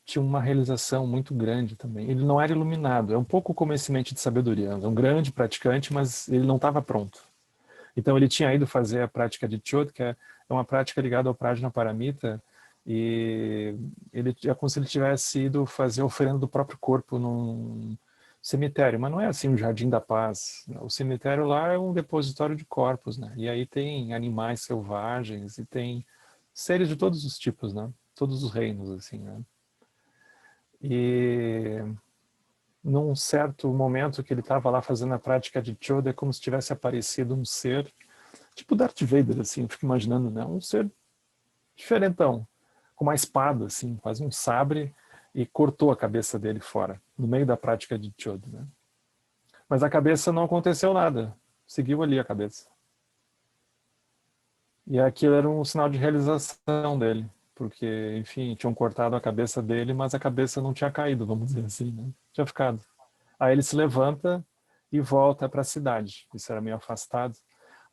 Speaker 1: tinha uma realização muito grande também. Ele não era iluminado, é um pouco como esse mente de sabedoria, é um grande praticante, mas ele não estava pronto. Então ele tinha ido fazer a prática de Chöd, que é uma prática ligada ao Prajnaparamita, e ele é como se ele tivesse ido fazer a oferenda do próprio corpo num cemitério, mas não é assim um jardim da paz. O cemitério lá é um depositório de corpos, né? E aí tem animais selvagens e tem seres de todos os tipos, né? Todos os reinos, assim, né? E num certo momento que ele estava lá fazendo a prática de Chöd, é como se tivesse aparecido um ser, tipo Darth Vader, assim, eu fico imaginando, né? Um ser diferentão, com uma espada, assim, quase um sabre, e cortou a cabeça dele fora, no meio da prática de Chöd, né? Mas a cabeça não aconteceu nada, seguiu ali a cabeça. E aquilo era um sinal de realização dele, porque, enfim, tinham cortado a cabeça dele, mas a cabeça não tinha caído, vamos dizer assim, né? Tinha ficado. Aí ele se levanta e volta para a cidade. Isso era meio afastado.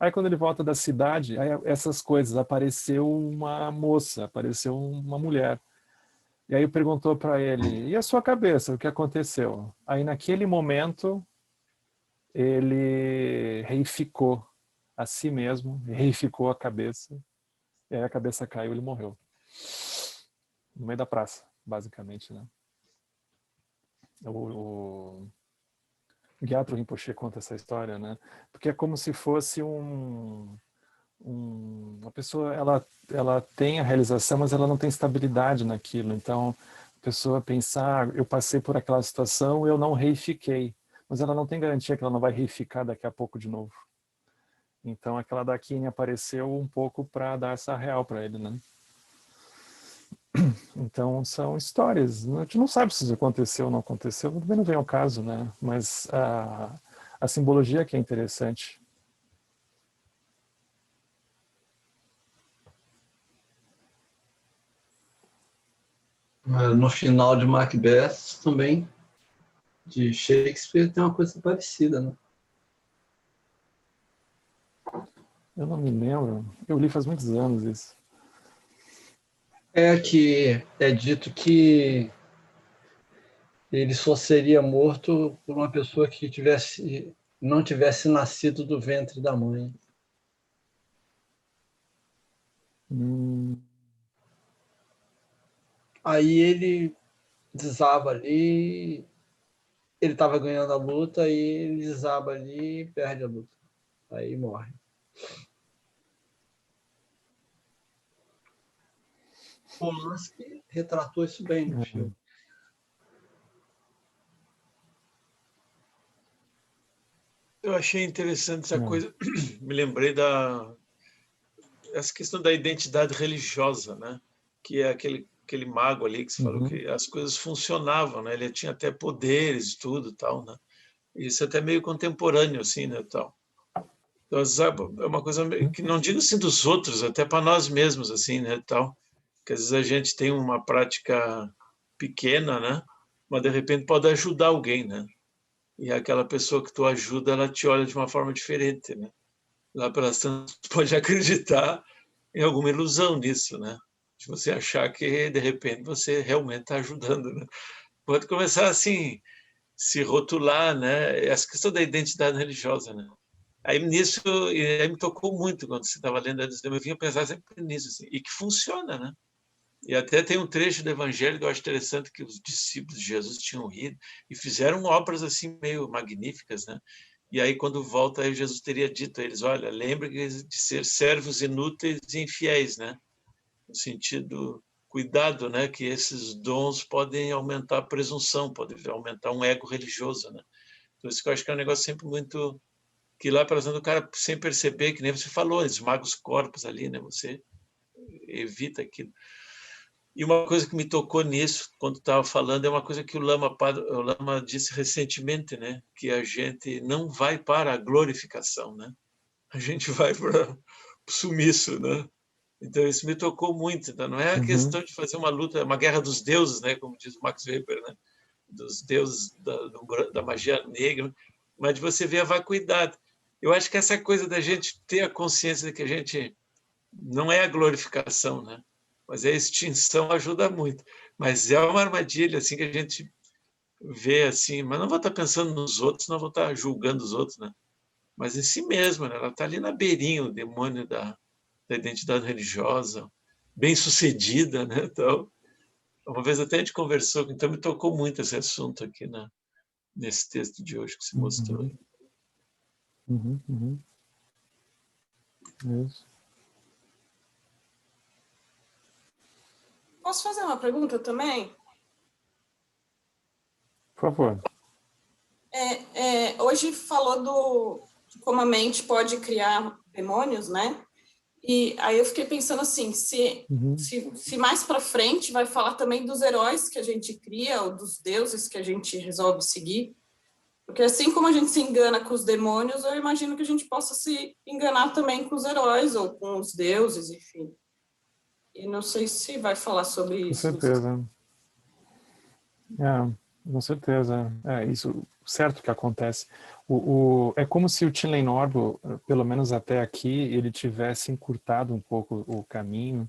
Speaker 1: Aí quando ele volta da cidade, aí essas coisas, apareceu uma moça, apareceu uma mulher. E aí perguntou para ele, e a sua cabeça, o que aconteceu? Aí naquele momento, ele reificou a si mesmo, reificou a cabeça, e aí a cabeça caiu e ele morreu. No meio da praça, basicamente, né? O Gyatro Rinpoche conta essa história, né? Porque é como se fosse uma pessoa, ela tem a realização, mas ela não tem estabilidade naquilo. Então, a pessoa pensar, eu passei por aquela situação, eu não reifiquei. Mas ela não tem garantia que ela não vai reificar daqui a pouco de novo. Então, aquela Dakini apareceu um pouco para dar essa real para ele, né? Então, são histórias. A gente não sabe se isso aconteceu ou não aconteceu, também não vem ao caso, né? Mas a simbologia que é interessante.
Speaker 4: No final de Macbeth também, de Shakespeare, tem uma coisa parecida, né?
Speaker 1: Eu não me lembro. Eu li faz muitos anos isso.
Speaker 4: É que é dito que ele só seria morto por uma pessoa que não tivesse nascido do ventre da mãe. Aí ele desaba ali, ele estava ganhando a luta, e ele desaba ali e perde a luta. Aí morre. Polanski retratou isso bem no filme.
Speaker 8: Eu achei interessante essa coisa, me lembrei essa questão da identidade religiosa, né? Que é aquele mago ali que você falou que as coisas funcionavam, né? Ele tinha até poderes e tudo, tal, né? Isso é até meio contemporâneo, assim, né, tal. Então, é uma coisa que não digo assim dos outros, até para nós mesmos, assim, né, tal. Que às vezes a gente tem uma prática pequena, né? Mas de repente pode ajudar alguém, né? E aquela pessoa que tu ajuda, ela te olha de uma forma diferente, né? Lá pelas tantas, pode acreditar em alguma ilusão nisso, né? De você achar que, de repente, você realmente está ajudando, né? Pode começar, assim, se rotular, né? Essa questão da identidade religiosa, né? Aí nisso, aí me tocou muito quando você estava lendo, eu vinha pensar sempre nisso, assim, e que funciona, né? E até tem um trecho do Evangelho que eu acho interessante, que os discípulos de Jesus tinham ido e fizeram obras assim meio magníficas, né? E aí, quando volta, aí Jesus teria dito a eles, olha, lembre de ser servos inúteis e infiéis, né? No sentido, cuidado, né? Que esses dons podem aumentar a presunção, podem aumentar um ego religioso, né? Então, isso que eu acho que é um negócio sempre muito... Que lá, por exemplo, o cara, sem perceber, que nem você falou, esmaga os corpos ali, né? Você evita aquilo. E uma coisa que me tocou nisso, quando estava falando, é uma coisa que o Lama disse recentemente, né? Que a gente não vai para a glorificação, né? A gente vai para o sumiço, né? Então, isso me tocou muito. Então, não é a questão de fazer uma luta, uma guerra dos deuses, né? Como diz o Max Weber, né? Dos deuses da magia negra, mas de você ver a vacuidade. Eu acho que essa coisa da gente ter a consciência de que a gente não é a glorificação, né? Mas a extinção ajuda muito. Mas é uma armadilha assim que a gente vê assim, mas não vou estar pensando nos outros, não vou estar julgando os outros, né? Mas em si mesma, né? Ela está ali na beirinha, o demônio da identidade religiosa, bem-sucedida, né? Então, uma vez até a gente conversou, então me tocou muito esse assunto aqui nesse texto de hoje que se mostrou.
Speaker 1: Isso.
Speaker 11: Posso fazer uma pergunta também?
Speaker 1: Por favor.
Speaker 11: Hoje falou de como a mente pode criar demônios, né? E aí eu fiquei pensando assim, se mais para frente vai falar também dos heróis que a gente cria, ou dos deuses que a gente resolve seguir. Porque assim como a gente se engana com os demônios, eu imagino que a gente possa se enganar também com os heróis, ou com os deuses, enfim. E não sei se vai falar sobre isso.
Speaker 1: Com certeza. Com certeza. Isso certo que acontece. É como se o Tilley Norbo, pelo menos até aqui, ele tivesse encurtado um pouco o caminho,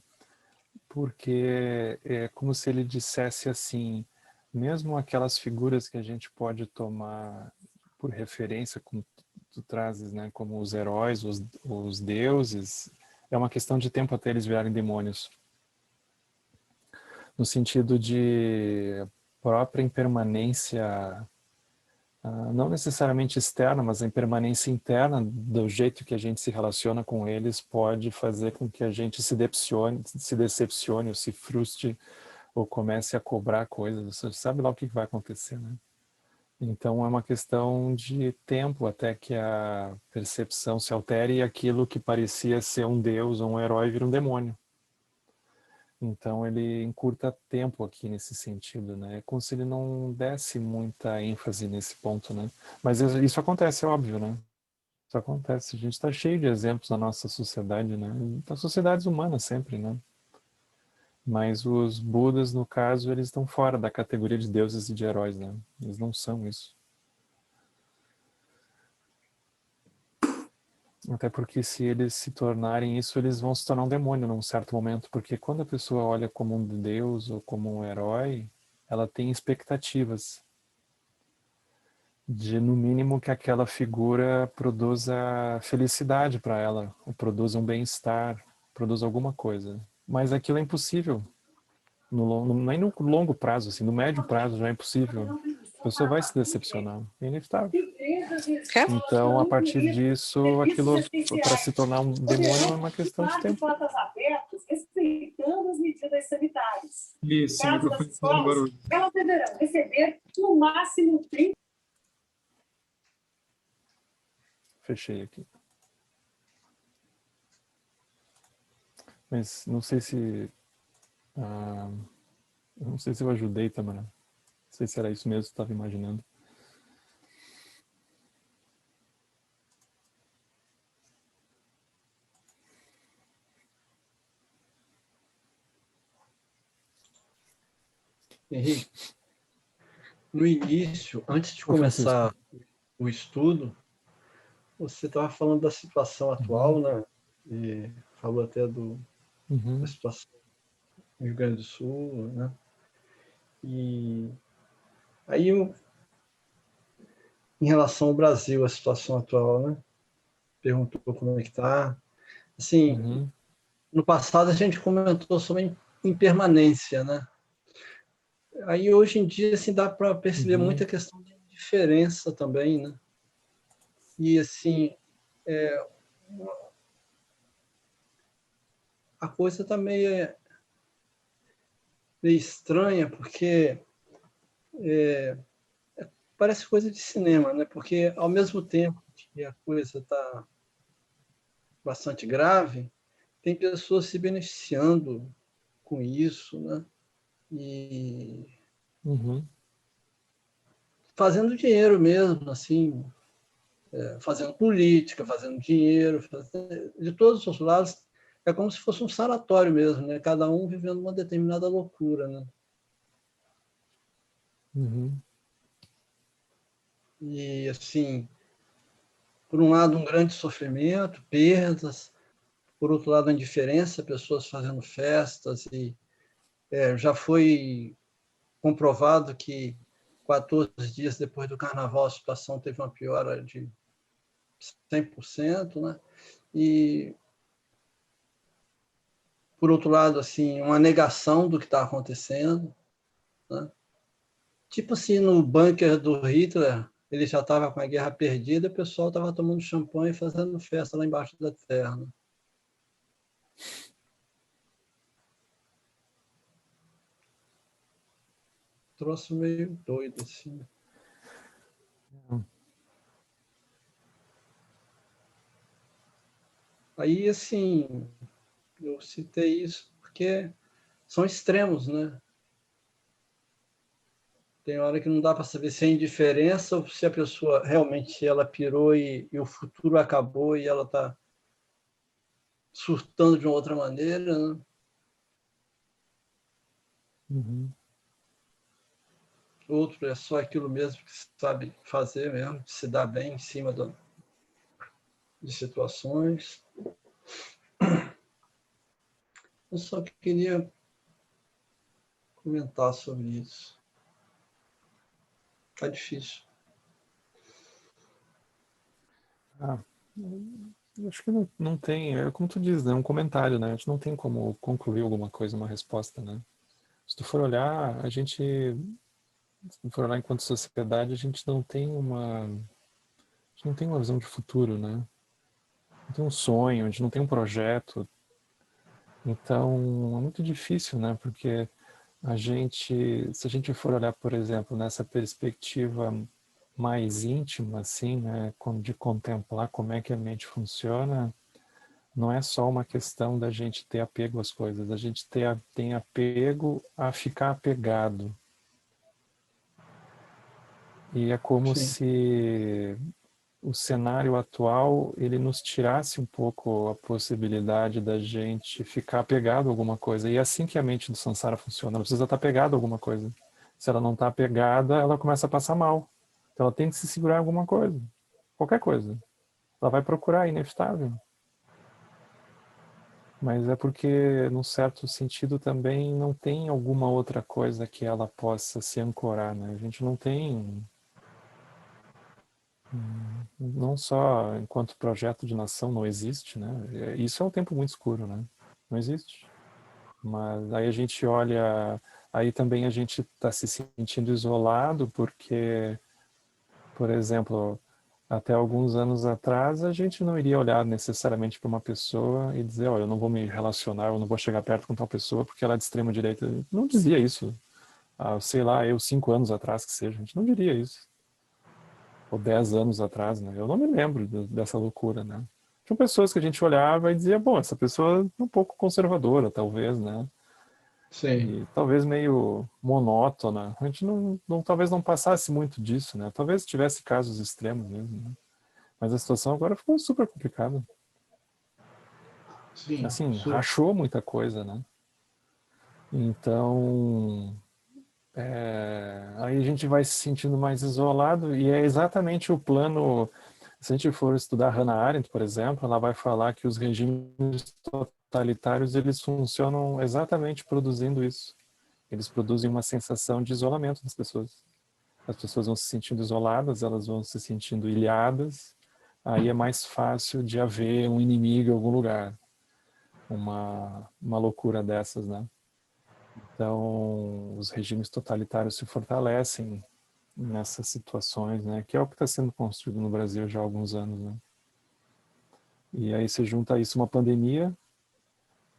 Speaker 1: porque é como se ele dissesse assim, mesmo aquelas figuras que a gente pode tomar por referência, como tu trazes, né, como os heróis, os deuses, é uma questão de tempo até eles virarem demônios. No sentido de própria impermanência, não necessariamente externa, mas a impermanência interna do jeito que a gente se relaciona com eles pode fazer com que a gente se decepcione ou se frustre ou comece a cobrar coisas. Você sabe lá o que vai acontecer, né? Então é uma questão de tempo até que a percepção se altere e aquilo que parecia ser um deus ou um herói vira um demônio. Então ele encurta tempo aqui nesse sentido, né? É como se ele não desse muita ênfase nesse ponto, né? Mas isso acontece, é óbvio, né? Isso acontece. A gente está cheio de exemplos na nossa sociedade, né? Das sociedades humanas sempre, né? Mas os Budas, no caso, eles estão fora da categoria de deuses e de heróis, né? Eles não são isso. Até porque se eles se tornarem isso, eles vão se tornar um demônio num certo momento, porque quando a pessoa olha como um deus ou como um herói, ela tem expectativas de, no mínimo, que aquela figura produza felicidade para ela, ou produza um bem-estar, produza alguma coisa. Mas aquilo é impossível, nem no longo prazo, assim, no médio prazo já é impossível. A pessoa vai se decepcionar, é inevitável. Então, a partir disso, aquilo para se tornar um demônio é uma questão de tempo.
Speaker 13: medidas sanitárias.
Speaker 12: Isso, o
Speaker 13: No caso das
Speaker 12: microfone fazendo
Speaker 13: escolas,
Speaker 12: barulho.
Speaker 13: elas deverão receber no máximo 30.
Speaker 1: Fechei aqui. Mas não sei se... não sei se eu ajudei, Tamara. Não sei se era isso mesmo que você estava imaginando.
Speaker 4: Henrique, no início, antes de começar o estudo, você estava falando da situação atual, né? E falou até da situação no Rio Grande do Sul, né? E aí, em relação ao Brasil, a situação atual, né? Perguntou como é que está. Assim, no passado a gente comentou sobre impermanência, né? Aí hoje em dia assim dá para perceber muita questão de diferença também, né? E assim, a coisa está meio estranha porque parece coisa de cinema, né? Porque ao mesmo tempo que a coisa está bastante grave, tem pessoas se beneficiando com isso, né? E fazendo dinheiro mesmo, assim, fazendo política, fazendo dinheiro, de todos os lados. É como se fosse um sanatório mesmo, né? Cada um vivendo uma determinada loucura, né? E, assim, por um lado, um grande sofrimento, perdas, por outro lado, a indiferença, pessoas fazendo festas, e já foi comprovado que 14 dias depois do carnaval a situação teve uma piora de 100%, né? E, por outro lado, assim, uma negação do que está acontecendo, né? Tipo assim, no bunker do Hitler, ele já estava com a guerra perdida, o pessoal estava tomando champanhe e fazendo festa lá embaixo da terra, né? Troço meio doido, assim. Aí, assim, eu citei isso porque são extremos, né? Tem hora que não dá para saber se é indiferença ou se a pessoa realmente ela pirou e o futuro acabou e ela está surtando de uma outra maneira, né? Outro é só aquilo mesmo que sabe fazer mesmo, se dar bem em cima de situações. Eu só queria comentar sobre isso. Tá difícil.
Speaker 1: Acho que não tem, como tu diz, né? É um comentário, né? A gente não tem como concluir alguma coisa, uma resposta, né? Se tu for olhar, se tu for olhar enquanto sociedade, a gente não tem uma visão de futuro, né? Não tem um sonho, a gente não tem um projeto. Então, é muito difícil, né? Porque se a gente for olhar, por exemplo, nessa perspectiva mais íntima, assim, né? De contemplar como é que a mente funciona, não é só uma questão da gente ter apego às coisas, a gente tem apego a ficar apegado. E é como se o cenário atual ele nos tirasse um pouco a possibilidade da gente ficar apegado a alguma coisa. E é assim que a mente do Sansara funciona. Ela precisa estar apegada a alguma coisa. Se ela não está apegada, ela começa a passar mal. Então ela tem que se segurar em alguma coisa. Qualquer coisa. Ela vai procurar, é inevitável. Mas é porque, num certo sentido, também não tem alguma outra coisa que ela possa se ancorar, né? A gente não tem... Não só enquanto projeto de nação não existe, né? Isso é um tempo muito escuro, né? Não existe. Mas aí a gente olha... Aí também a gente está se sentindo isolado porque, por exemplo, Até alguns anos atrás, a gente não iria olhar necessariamente para uma pessoa e dizer, olha, eu não vou me relacionar, eu não vou chegar perto com tal pessoa porque ela é de extrema direita. Não dizia isso. Sei lá, 5 anos atrás que seja, a gente não diria isso. Ou 10 anos atrás, né? Eu não me lembro dessa loucura, né? Tinham pessoas que a gente olhava e dizia, bom, essa pessoa é um pouco conservadora, talvez, né?
Speaker 4: Sim.
Speaker 1: E talvez meio monótona. A gente talvez não passasse muito disso, né? Talvez tivesse casos extremos mesmo, né? Mas a situação agora ficou super complicada.
Speaker 4: Sim.
Speaker 1: Assim, rachou muita coisa, né? Então, aí a gente vai se sentindo mais isolado e é exatamente o plano. Se a gente for estudar Hannah Arendt, por exemplo, ela vai falar que os regimes totalitários eles funcionam exatamente produzindo isso. Eles produzem uma sensação de isolamento das pessoas. As pessoas vão se sentindo isoladas, elas vão se sentindo ilhadas, aí é mais fácil de haver um inimigo em algum lugar. Uma loucura dessas, né? Então, os regimes totalitários se fortalecem nessas situações, né? Que é o que está sendo construído no Brasil já há alguns anos, né? E aí você junta a isso uma pandemia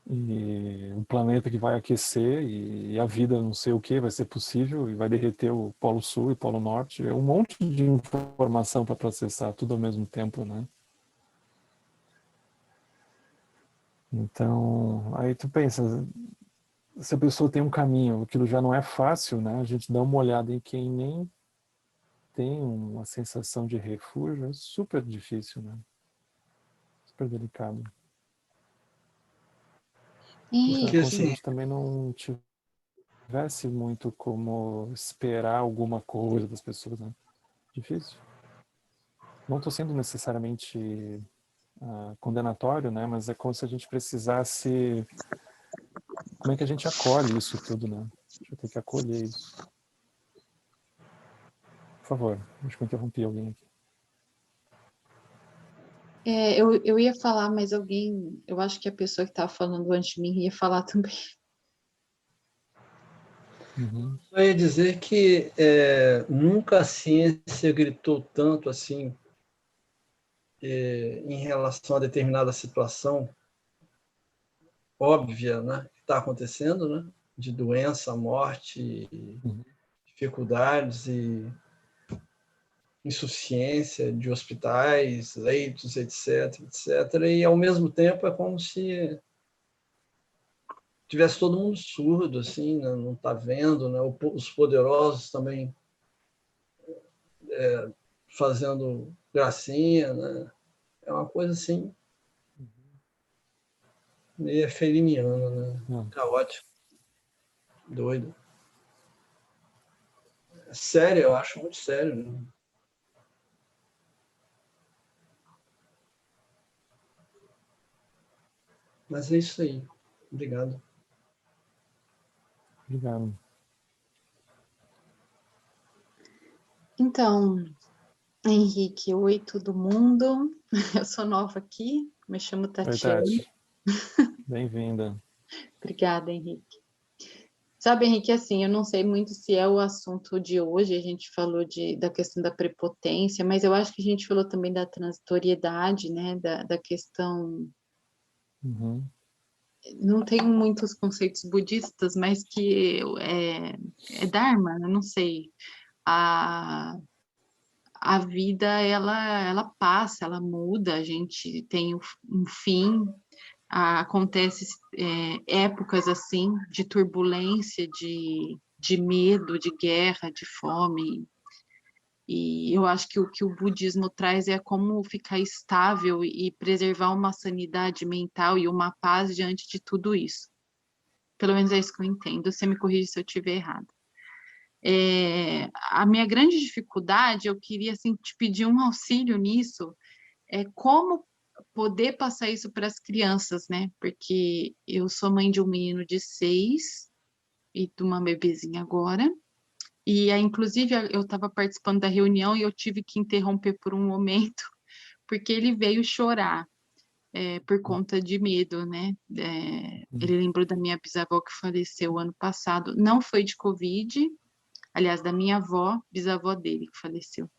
Speaker 1: e um planeta que vai aquecer e a vida não sei o que vai ser possível e vai derreter o Polo Sul e Polo Norte. É um monte de informação para processar tudo ao mesmo tempo, né? Então, aí tu pensa, se a pessoa tem um caminho, aquilo já não é fácil, né? A gente dá uma olhada em quem nem tem uma sensação de refúgio, é super difícil, né? Super delicado.
Speaker 14: Henrique,
Speaker 1: É como se a gente também não tivesse muito como esperar alguma coisa das pessoas, né? Difícil. Não estou sendo necessariamente condenatório, né? Mas é como se a gente precisasse... Como é que a gente acolhe isso tudo, né? A gente vai ter que acolher isso. Por favor, acho que eu interrompi alguém aqui.
Speaker 14: eu ia falar, mas alguém, eu acho que a pessoa que estava falando antes de mim ia falar também.
Speaker 1: Uhum.
Speaker 4: Eu ia dizer que nunca a ciência gritou tanto assim em relação a determinada situação óbvia, né, que está acontecendo, né, de doença, morte, dificuldades e insuficiência de hospitais, leitos, etc, etc. E, ao mesmo tempo, é como se tivesse todo mundo surdo, assim, né, não está vendo, né, os poderosos também fazendo gracinha, né? É uma coisa assim meio feliniana, né? Caótico, doido. É sério, eu acho muito sério, né? Mas é isso aí. Obrigado.
Speaker 1: Obrigado.
Speaker 14: Então, Henrique, oi todo mundo. Eu sou nova aqui, me chamo Tatiana.
Speaker 1: Oi, Tati. Bem-vinda.
Speaker 14: Obrigada, Henrique. Sabe, Henrique, assim, eu não sei muito se é o assunto de hoje, a gente falou da questão da prepotência, mas eu acho que a gente falou também da transitoriedade, né, da questão...
Speaker 1: Uhum.
Speaker 14: Não tenho muitos conceitos budistas, mas que é Dharma, eu não sei. A vida, ela passa, ela muda, a gente tem um fim, acontece épocas assim de turbulência, de medo, de guerra, de fome. E eu acho que o que o budismo traz é como ficar estável e preservar uma sanidade mental e uma paz diante de tudo isso. Pelo menos é isso que eu entendo. Você me corrige se eu estiver errado. A minha grande dificuldade, eu queria assim, te pedir um auxílio nisso, como poder passar isso para as crianças, né? Porque eu sou mãe de um menino de 6 e de uma bebezinha agora. E, inclusive, eu estava participando da reunião e eu tive que interromper por um momento, porque ele veio chorar por conta de medo, né? Ele lembrou da minha bisavó que faleceu ano passado. Não foi de Covid, aliás, da minha avó, bisavó dele que faleceu.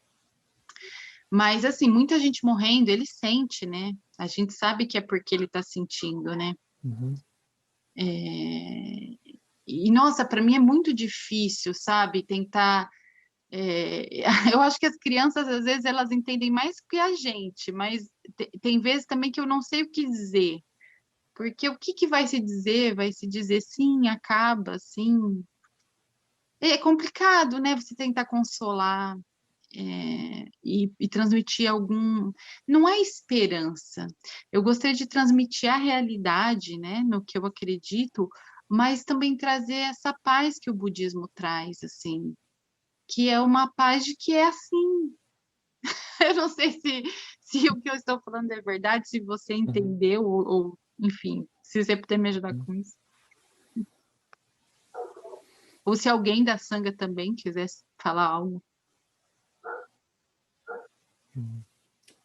Speaker 14: Mas, assim, muita gente morrendo, ele sente, né? A gente sabe que é porque ele está sentindo, né?
Speaker 1: Uhum.
Speaker 14: E, nossa, para mim é muito difícil, sabe? Tentar. Eu acho que as crianças, às vezes, elas entendem mais que a gente, mas tem vezes também que eu não sei o que dizer. Porque o que que vai se dizer? Vai se dizer sim, acaba, sim. É complicado, né? Você tentar consolar e transmitir algum. Não é esperança. Eu gostaria de transmitir a realidade, né? No que eu acredito, mas também trazer essa paz que o budismo traz, assim, que é uma paz de que é assim. Eu não sei se o que eu estou falando é verdade, se você entendeu, enfim, se você puder me ajudar com isso. Ou se alguém da Sangha também quisesse falar algo.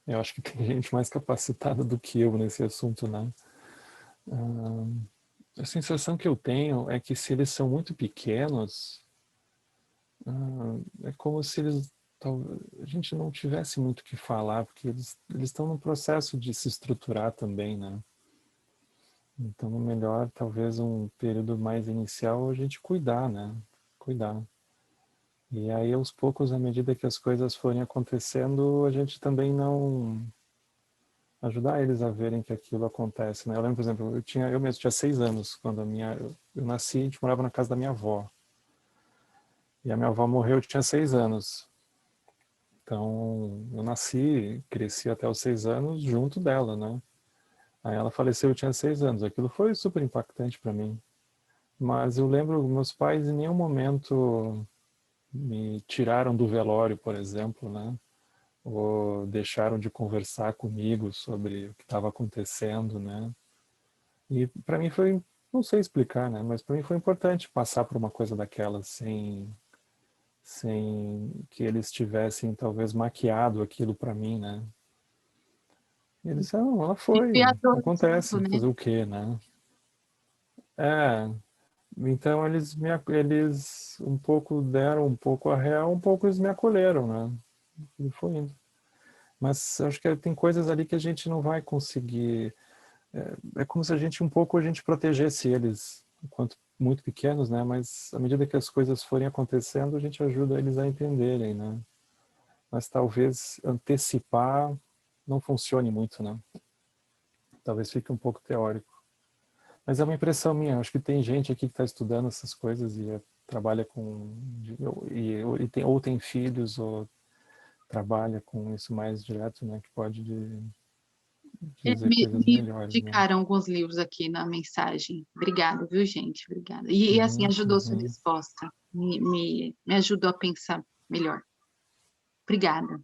Speaker 1: Eu acho que tem gente mais capacitada do que eu nesse assunto, né? A sensação que eu tenho é que se eles são muito pequenos, é como se a gente não tivesse muito o que falar, porque eles estão no processo de se estruturar também, né? Então, melhor, talvez um período mais inicial, a gente cuidar, né? Cuidar. E aí, aos poucos, à medida que as coisas forem acontecendo, a gente também não ajudar eles a verem que aquilo acontece, né? Eu lembro, por exemplo, eu mesmo tinha 6 anos quando eu nasci, a gente morava na casa da minha avó. E a minha avó morreu, eu tinha 6 anos. Então, eu nasci, cresci até os 6 anos junto dela, né? Aí ela faleceu, eu tinha 6 anos. Aquilo foi super impactante para mim. Mas eu lembro, meus pais em nenhum momento me tiraram do velório, por exemplo, né? Ou deixaram de conversar comigo sobre o que estava acontecendo, né? E para mim foi, não sei explicar, né? Mas para mim foi importante passar por uma coisa daquela sem que eles tivessem talvez maquiado aquilo para mim, né? E eles disseram, ela foi, acontece,
Speaker 14: né?
Speaker 1: fazer o quê, né? Então eles um pouco deram um pouco a real, um pouco eles me acolheram, né? E foi indo. Mas acho que tem coisas ali que a gente não vai conseguir. É como se a gente protegesse eles enquanto muito pequenos, né? Mas à medida que as coisas forem acontecendo, a gente ajuda eles a entenderem, né? Mas talvez antecipar não funcione muito, né? Talvez fique um pouco teórico. Mas é uma impressão minha. Acho que tem gente aqui que está estudando essas coisas e trabalha com ou tem filhos ou trabalha com isso mais direto, né? Que pode dizer coisas
Speaker 14: Me
Speaker 1: melhores, né?
Speaker 14: indicaram alguns livros aqui na mensagem. Obrigada, viu, gente? Obrigada. E assim, ajudou sua resposta. Me ajudou a pensar melhor. Obrigada.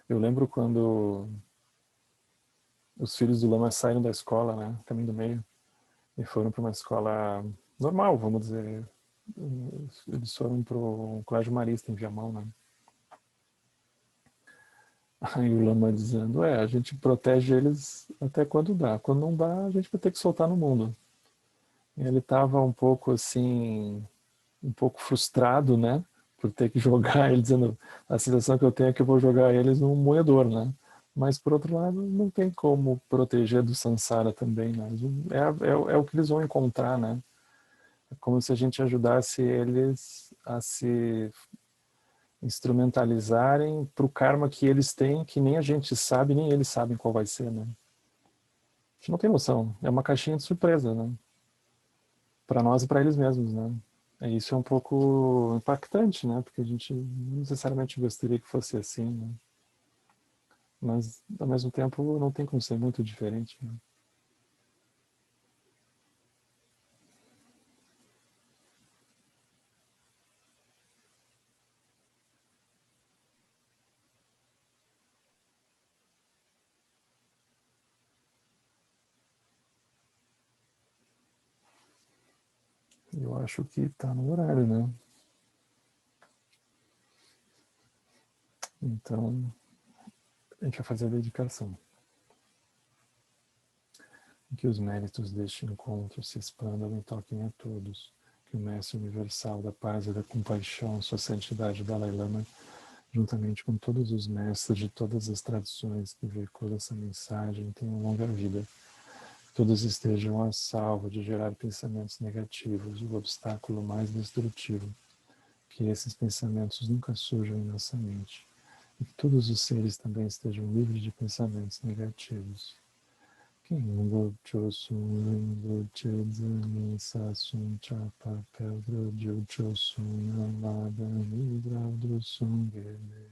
Speaker 1: Eu lembro quando os filhos do Lama saíram da escola, né? Caminho do Meio, e foram para uma escola normal, vamos dizer. Eles foram para o Colégio Marista, em Viamão, né? Aí o Lama dizendo, a gente protege eles até quando dá. Quando não dá, a gente vai ter que soltar no mundo. E ele estava um pouco assim, um pouco frustrado, né? Por ter que jogar ele, dizendo, a sensação que eu tenho é que eu vou jogar eles num moedor, né? Mas, por outro lado, não tem como proteger do Sansara também, né? É o que eles vão encontrar, né? É como se a gente ajudasse eles a se instrumentalizarem para o karma que eles têm, que nem a gente sabe, nem eles sabem qual vai ser, né? A gente não tem noção. É uma caixinha de surpresa, né? Para nós e para eles mesmos, né? Isso é um pouco impactante, né? Porque a gente não necessariamente gostaria que fosse assim, né? Mas, ao mesmo tempo, não tem como ser muito diferente, né? Eu acho que está no horário, né? Então, a gente vai fazer a dedicação. Que os méritos deste encontro se expandam e toquem a todos. Que o Mestre Universal da Paz e da Compaixão, Sua Santidade Dalai Lama, juntamente com todos os mestres de todas as tradições que veiculam essa mensagem, tenham longa vida. Todos estejam a salvo de gerar pensamentos negativos, o obstáculo mais destrutivo. Que esses pensamentos nunca surjam em nossa mente. E que todos os seres também estejam livres de pensamentos negativos. Ringo Chosun Ringo Chedzani Sasun Chapa Pedro Jiu Chosun Amada Nidra Drusun Gene